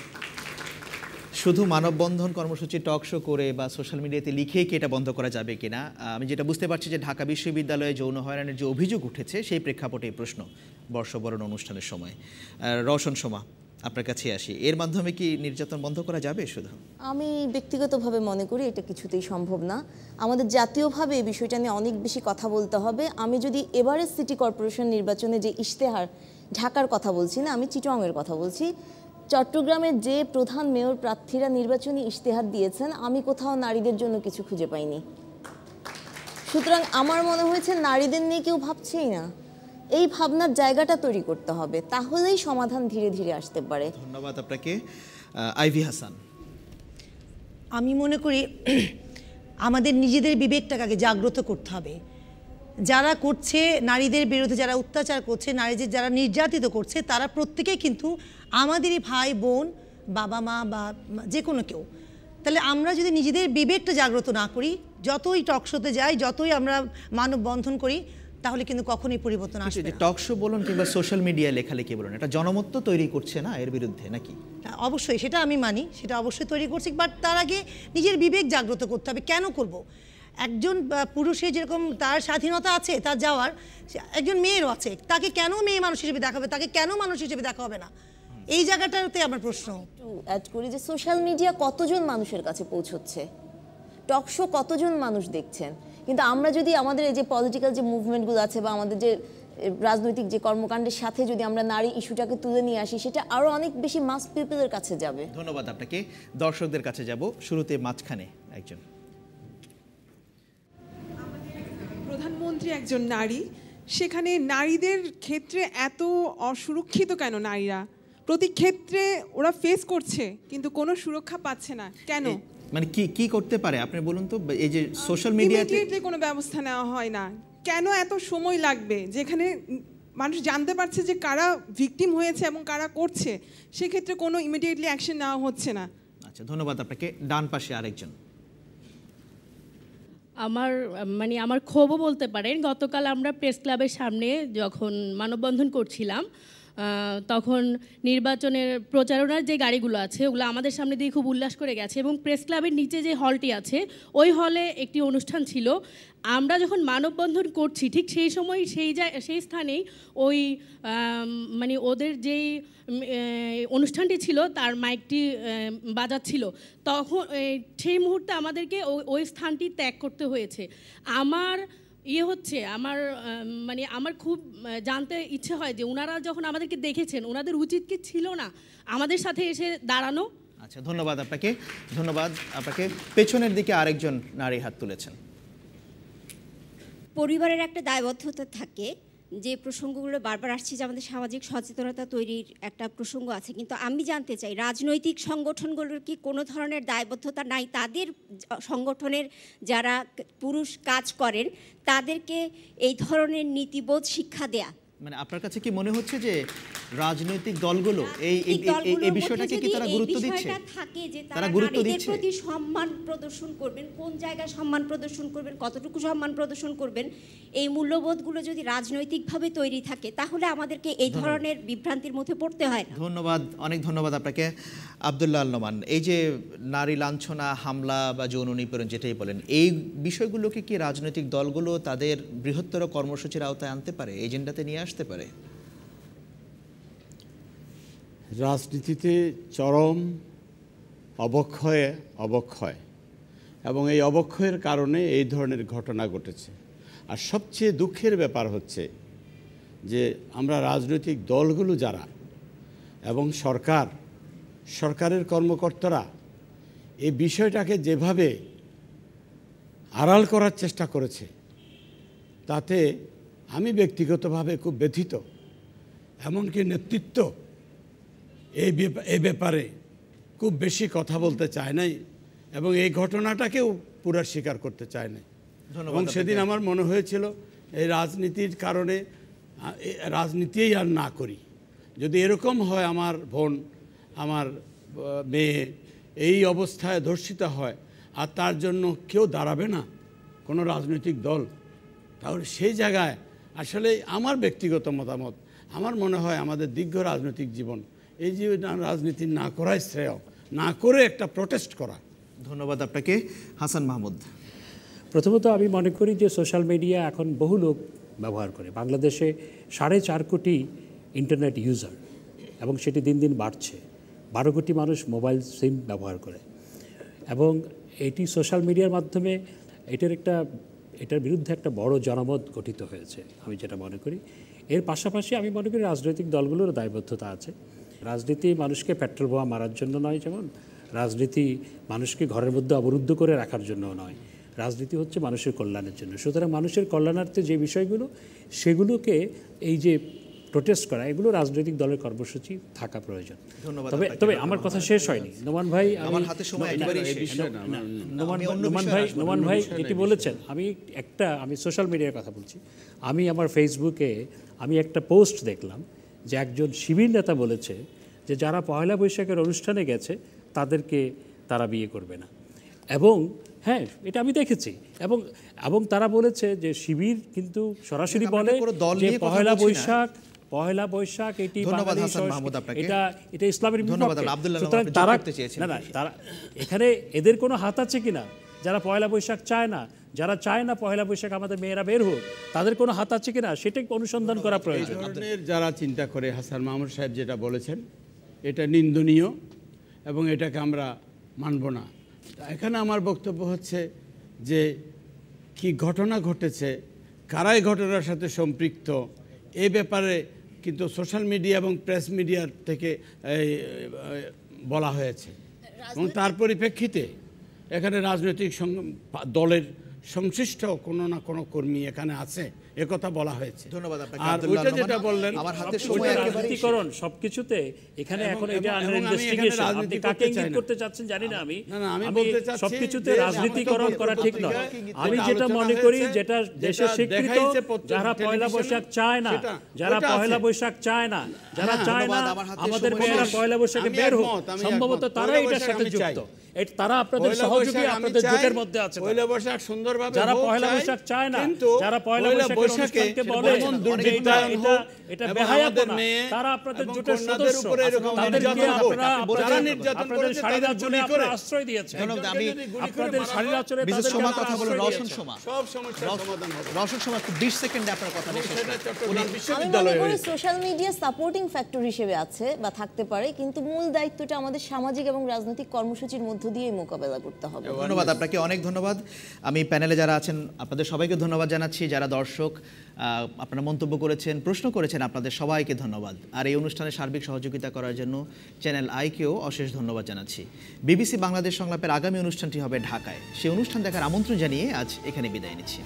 শুধু মানববন্ধন কর্মসূচি টক শো করে বা সোশ্যাল মিডিয়াতে লিখেই কি এটা বন্ধ করা যাবে কিনা? আমি যেটা বুঝতে পারছি যে ঢাকা বিশ্ববিদ্যালয়ে যৌন হয়রানির যে অভিযোগ উঠেছে সেই প্রেক্ষাপটে এই প্রশ্ন বর্ষবরণ অনুষ্ঠানের সময়। রওশন সোমা, আপনার কাছে আসি। এর মাধ্যমে কি নির্যাতন বন্ধ করা যাবে? শুধু আমি ব্যক্তিগতভাবে মনে করি এটা কিছুতেই সম্ভব না। আমাদের জাতীয়ভাবে এই বিষয়টা নিয়ে অনেক বেশি কথা বলতে হবে। আমি যদি এবারের সিটি কর্পোরেশন নির্বাচনে যে ইশতেহার, ঢাকার কথা বলছি না, আমি চিটংয়ের কথা বলছি, চট্টগ্রামের যে প্রধান মেয়র প্রার্থীরা নির্বাচনী ইশতেহার দিয়েছেন আমি কোথাও নারীদের জন্য কিছু খুঁজে পাইনি। সুতরাং আমার মনে হয়েছে নারীদের নিয়ে কেউ ভাবছেই না। এই ভাবনার জায়গাটা তৈরি করতে হবে, তাহলেই সমাধান ধীরে ধীরে আসতে পারে। ধন্যবাদ আপনাকে। আইভি হাসান। আমি মনে করি আমাদের নিজেদের বিবেকটাকে আগে জাগ্রত করতে হবে। যারা করছে নারীদের বিরুদ্ধে, যারা অত্যাচার করছে, নারীদের যারা নির্যাতিত করছে, তারা প্রত্যেকেই কিন্তু আমাদেরই ভাই বোন, বাবা মা বা যে কোনো কেউ। তাহলে আমরা যদি নিজেদের বিবেকটা জাগ্রত না করি, যতই টকশোতে যাই, যতই আমরা মানববন্ধন করি, তাহলে কিন্তু কখনোই পরিবর্তন আসবে না। টক শো বলুন কিংবা সোশ্যাল মিডিয়ায় লেখালেখি বলুন, এটা জনমত তো তৈরি করছে না এর বিরুদ্ধে, নাকি? অবশ্যই সেটা আমি মানি, সেটা অবশ্যই তৈরি করছি, বাট তার আগে নিজের বিবেক জাগ্রত করতে হবে। কেন করব? একজন পুরুষের যেরকম তার স্বাধীনতা আছে তার যাওয়ার, একজন মেয়েরও আছে, তাকে কেন মেয়ে মানুষ হিসেবে দেখা হবে, তাকে কেন মানুষ হিসেবে দেখা হবে না? এই জায়গাটাতে আমার প্রশ্ন। অ্যাড করি যে সোশ্যাল মিডিয়া কতজন মানুষের কাছে পৌঁছচ্ছে, টক শো কতজন মানুষ দেখছেন, কিন্তু আমরা যদি আমাদের এই যে পলিটিক্যাল যে মুভমেন্টগুলো আছে বা আমাদের যে রাজনৈতিক যে কর্মকাণ্ডের সাথে যদি আমরা নারী ইস্যুটাকে তুলে নিয়ে আসি, সেটা আরো অনেক বেশি মাস পিপলের কাছে যাবে। ধন্যবাদ আপনাকে। দর্শকদের কাছে যাব। শুরুতে মাঝখানে একজন। প্রধানমন্ত্রী একজন নারী, সেখানে নারীদের ক্ষেত্রে এত অসুরক্ষিত কেন? নারীরা প্রতি ক্ষেত্রে ওরা ফেস করছে কিন্তু কোনো সুরক্ষা পাচ্ছে না কেন? মানে কি করতে পারে আপনি বলুন তো? এই যে সোশ্যাল মিডিয়াতে কোনো ব্যবস্থা নেওয়া হয় না কেন? এত সময় লাগবে যেখানে মানুষ জানতে পারছে যে কারা ভিকটিম হয়েছে এবং কারা করছে, সেক্ষেত্রে কোনো ইমিডিয়েটলি অ্যাকশন নেওয়া হচ্ছে না। আচ্ছা, ধন্যবাদ আপনাকে। ডান পাশে আরেকজন। আমার ক্ষোভও বলতে পারেন। গতকাল আমরা প্রেস ক্লাবের সামনে যখন মানববন্ধন করছিলাম, তখন নির্বাচনের প্রচারণার যে গাড়িগুলো আছে ওগুলো আমাদের সামনে দিয়ে খুব উল্লাস করে গেছে, এবং প্রেস ক্লাবের নিচে যে হলটি আছে ওই হলে একটি অনুষ্ঠান ছিল। আমরা যখন মানববন্ধন করছি ঠিক সেই সময় সেই স্থানেই ওই ওদের যেই অনুষ্ঠানটি ছিল তার মাইকটি বাজাচ্ছিল, তখন সেই মুহূর্তে আমাদেরকে ওই স্থানটি ত্যাগ করতে হয়েছে। আমার ইয়ে হচ্ছে আমার মানে আমার খুব জানতে ইচ্ছে হয় যে ওনারা যখন আমাদেরকে দেখেছেন ওনাদের উচিত কি ছিল না আমাদের সাথে এসে দাঁড়ানো? আচ্ছা, ধন্যবাদ আপনাকে, ধন্যবাদ আপনাকে। পেছনের দিকে আরেকজন নারী হাত তুলেছেন। পরিবারের একটা দায়বদ্ধতা থাকে, যে প্রসঙ্গগুলো বারবার আসছে যে আমাদের সামাজিক সচেতনতা তৈরির একটা প্রসঙ্গ আছে, কিন্তু আমি জানতে চাই রাজনৈতিক সংগঠনগুলোর কি কোনো ধরনের দায়বদ্ধতা নাই? তাদের সংগঠনের যারা পুরুষ কাজ করেন তাদেরকে এই ধরনের নীতিবোধ শিক্ষা দেয়া, মানে আপনার কাছে কি মনে হচ্ছে যে রাজনৈতিক দলগুলো এই বিষয়টাকে কি তারা গুরুত্ব দিচ্ছে? থাকে যে তারা গুরুত্ব দিচ্ছে প্রতি সম্মান প্রদর্শন করবেন, কোন জায়গায় সম্মান প্রদর্শন করবেন, কতটুকু সম্মান প্রদর্শন করবেন, এই মূল্যবোধগুলো যদি রাজনৈতিকভাবে তৈরি থাকে তাহলে আমাদেরকে এই ধরনের বিভ্রান্তির মধ্যে পড়তে হয় না। ধন্যবাদ, অনেক ধন্যবাদ আপনাকে। আব্দুল্লাহ আল নোমান, এই যে নারী লাঞ্ছনা, হামলা বা যৌন নিপীড়ন যেটাই বলেন, এই বিষয়গুলোকে কি রাজনৈতিক দলগুলো তাদের বৃহত্তর কর্মসূচির আওতায় আনতে পারে, এজেন্ডাতে নিয়ে আসতে পারে? রাজনীতিতে চরম অবক্ষয় এবং এই অবক্ষয়ের কারণে এই ধরনের ঘটনা ঘটেছে। আর সবচেয়ে দুঃখের ব্যাপার হচ্ছে যে আমরা রাজনৈতিক দলগুলো যারা এবং সরকারের কর্মকর্তারা এই বিষয়টাকে যেভাবে আড়াল করার চেষ্টা করেছে, তাতে আমি ব্যক্তিগতভাবে খুব ব্যথিত। এমনকি নেতৃত্ব এই ব্যাপারে খুব বেশি কথা বলতে চায় নাই এবং এই ঘটনাটাকেও পুরা স্বীকার করতে চায় নাই। এবং সেদিন আমার মনে হয়েছিল এই রাজনীতির কারণে রাজনীতিই আর না করি। যদি এরকম হয় আমার বোন, আমার মেয়ে এই অবস্থায় ধর্ষিত হয় আর তার জন্য কেউ দাঁড়াবে না, কোনো রাজনৈতিক দল, তাহলে সেই জায়গায় আসলে আমার ব্যক্তিগত মতামত, আমার মনে হয় আমাদের দীর্ঘ রাজনৈতিক জীবন এই যে রাজনীতি না করাই শ্রেয়, না করে একটা প্রোটেস্ট করা। ধন্যবাদ আপনাকে। হাসান মাহমুদ, প্রথমত আমি মনে করি যে সোশ্যাল মিডিয়া এখন বহু লোক ব্যবহার করে। বাংলাদেশে 4.5 কোটি ইন্টারনেট ইউজার এবং সেটি দিন দিন বাড়ছে। 12 কোটি মানুষ মোবাইল সিম ব্যবহার করে এবং এটি সোশ্যাল মিডিয়ার মাধ্যমে এটার বিরুদ্ধে একটা বড় জনমত গঠিত হয়েছে আমি যেটা মনে করি। এর পাশাপাশি আমি মনে করি রাজনৈতিক দলগুলোর দায়বদ্ধতা আছে। রাজনীতি মানুষকে পেট্রোল বোমা মারার জন্য নয়, যেমন রাজনীতি মানুষকে ঘরের মধ্যে অবরুদ্ধ করে রাখার জন্য নয়, রাজনীতি হচ্ছে মানুষের কল্যাণের জন্য। সুতরাং মানুষের কল্যাণার্থে যে বিষয়গুলো সেগুলোকে এই যে প্রোটেস্ট করা, এগুলো রাজনৈতিক দলের কর্মসূচি থাকা প্রয়োজন। তবে আমার কথা শেষ হয়নি। নোমান ভাই, নোমান ভাই যেটি বলেছেন, আমি সোশ্যাল মিডিয়ার কথা বলছি। আমি আমার ফেসবুকে একটা পোস্ট দেখলাম যে একজন শিবির নেতা বলেছে যে যারা পয়লা বৈশাখের অনুষ্ঠানে গেছে তাদেরকে তারা বিয়ে করবে না। এবং হ্যাঁ, এটা আমি দেখেছি। এবং তারা বলেছে যে শিবির কিন্তু সরাসরি বলে যে পয়লা বৈশাখ এটি এটা ইসলামের তারা এখানে এদের কোনো হাত আছে কিনা? যারা পয়লা বৈশাখ চায় না, যারা চায় না পয়লা বৈশাখ আমাদের মেয়েরা বের হোক, তাদের কোনো হাত আছে কিনা সেটাই অনুসন্ধান করা প্রয়োজন। যারা চিন্তা করে হাসান মাহমুদ সাহেব যেটা বলেছেন এটা নিন্দনীয় এবং এটাকে আমরা মানব না। এখানে আমার বক্তব্য হচ্ছে যে কি ঘটনা ঘটেছে, কারা এই ঘটনার সাথে সম্পৃক্ত, এই ব্যাপারে কিন্তু সোশ্যাল মিডিয়া এবং প্রেস মিডিয়ার থেকে বলা হয়েছে এবং তার পরিপ্রেক্ষিতে এখানে রাজনৈতিক দলের সংশ্লিষ্ট কোনো না কোনো কর্মী এখানে আছে, একথা বলা হয়েছে। ধন্যবাদ আপনাকে। আর ওইটা যেটা বললেন আমার হাতে সময় রাজনীতিকরণ সবকিছুতে এখানে এখন এটা আন্ডার ইনভেস্টিগেশন। আপনি কাকে ইঙ্গিত করতে চাচ্ছেন জানি না। আমি সবকিছুতে রাজনীতিকরণ করা ঠিক নয়। আমি যেটা মনে করি, যেটা দেশের স্বীকৃত, যারা পয়লা বৈশাখ চায় না, যারা চায় না আমাদের মেয়েরা পয়লা বৈশাখে বের হোক, সম্ভবত তারা এটার সাথে যুক্ত। তারা আপনাদের সহযোগী, আপনাদের জোটের মধ্যে আছে। পয়লা বৈশাখ সুন্দরভাবে যারা পয়লা বৈশাখ চায় না, যারা পয়লা বৈশাখকে বলে এটা বেহায়াপনা, তারা আপনাদের জোটের সদস্য। তাদেরকে আপনাদের শাড়ির আঁচলে আপনারা আশ্রয় দিয়েছেন। আপনাদের শাড়ির আঁচলে কথা বলে রওশন সোমা, সব সমস্যার সমাধান হবে। রওশন সোমা, 20 সেকেন্ডে আপনার কথা শেষ করুন। সোশ্যাল মিডিয়া সাপোর্টিং ফ্যাক্টর হিসেবে আছে বা থাকতে পারে, কিন্তু মূল দায়িত্বটা আমাদের সামাজিক এবং রাজনৈতিক কর্মসূচির মধ্য দিয়ে মোকাবেলা করতে হবে। ধন্যবাদ আপনাকে, অনেক ধন্যবাদ। আমি প্যানেলে যারা আছেন আপনাদের সবাইকে ধন্যবাদ জানাচ্ছি। যারা দর্শক আপনারা মন্তব্য করেছেন, প্রশ্ন করেছেন, আপনাদের সবাইকে ধন্যবাদ। আর এই অনুষ্ঠানে সার্বিক সহযোগিতা করার জন্য চ্যানেল আইকেও অশেষ ধন্যবাদ জানাচ্ছি। বিবিসি বাংলাদেশ সংলাপের আগামী অনুষ্ঠানটি হবে ঢাকায়। সেই অনুষ্ঠান দেখার আমন্ত্রণ জানিয়ে আজ এখানে বিদায় নিচ্ছি।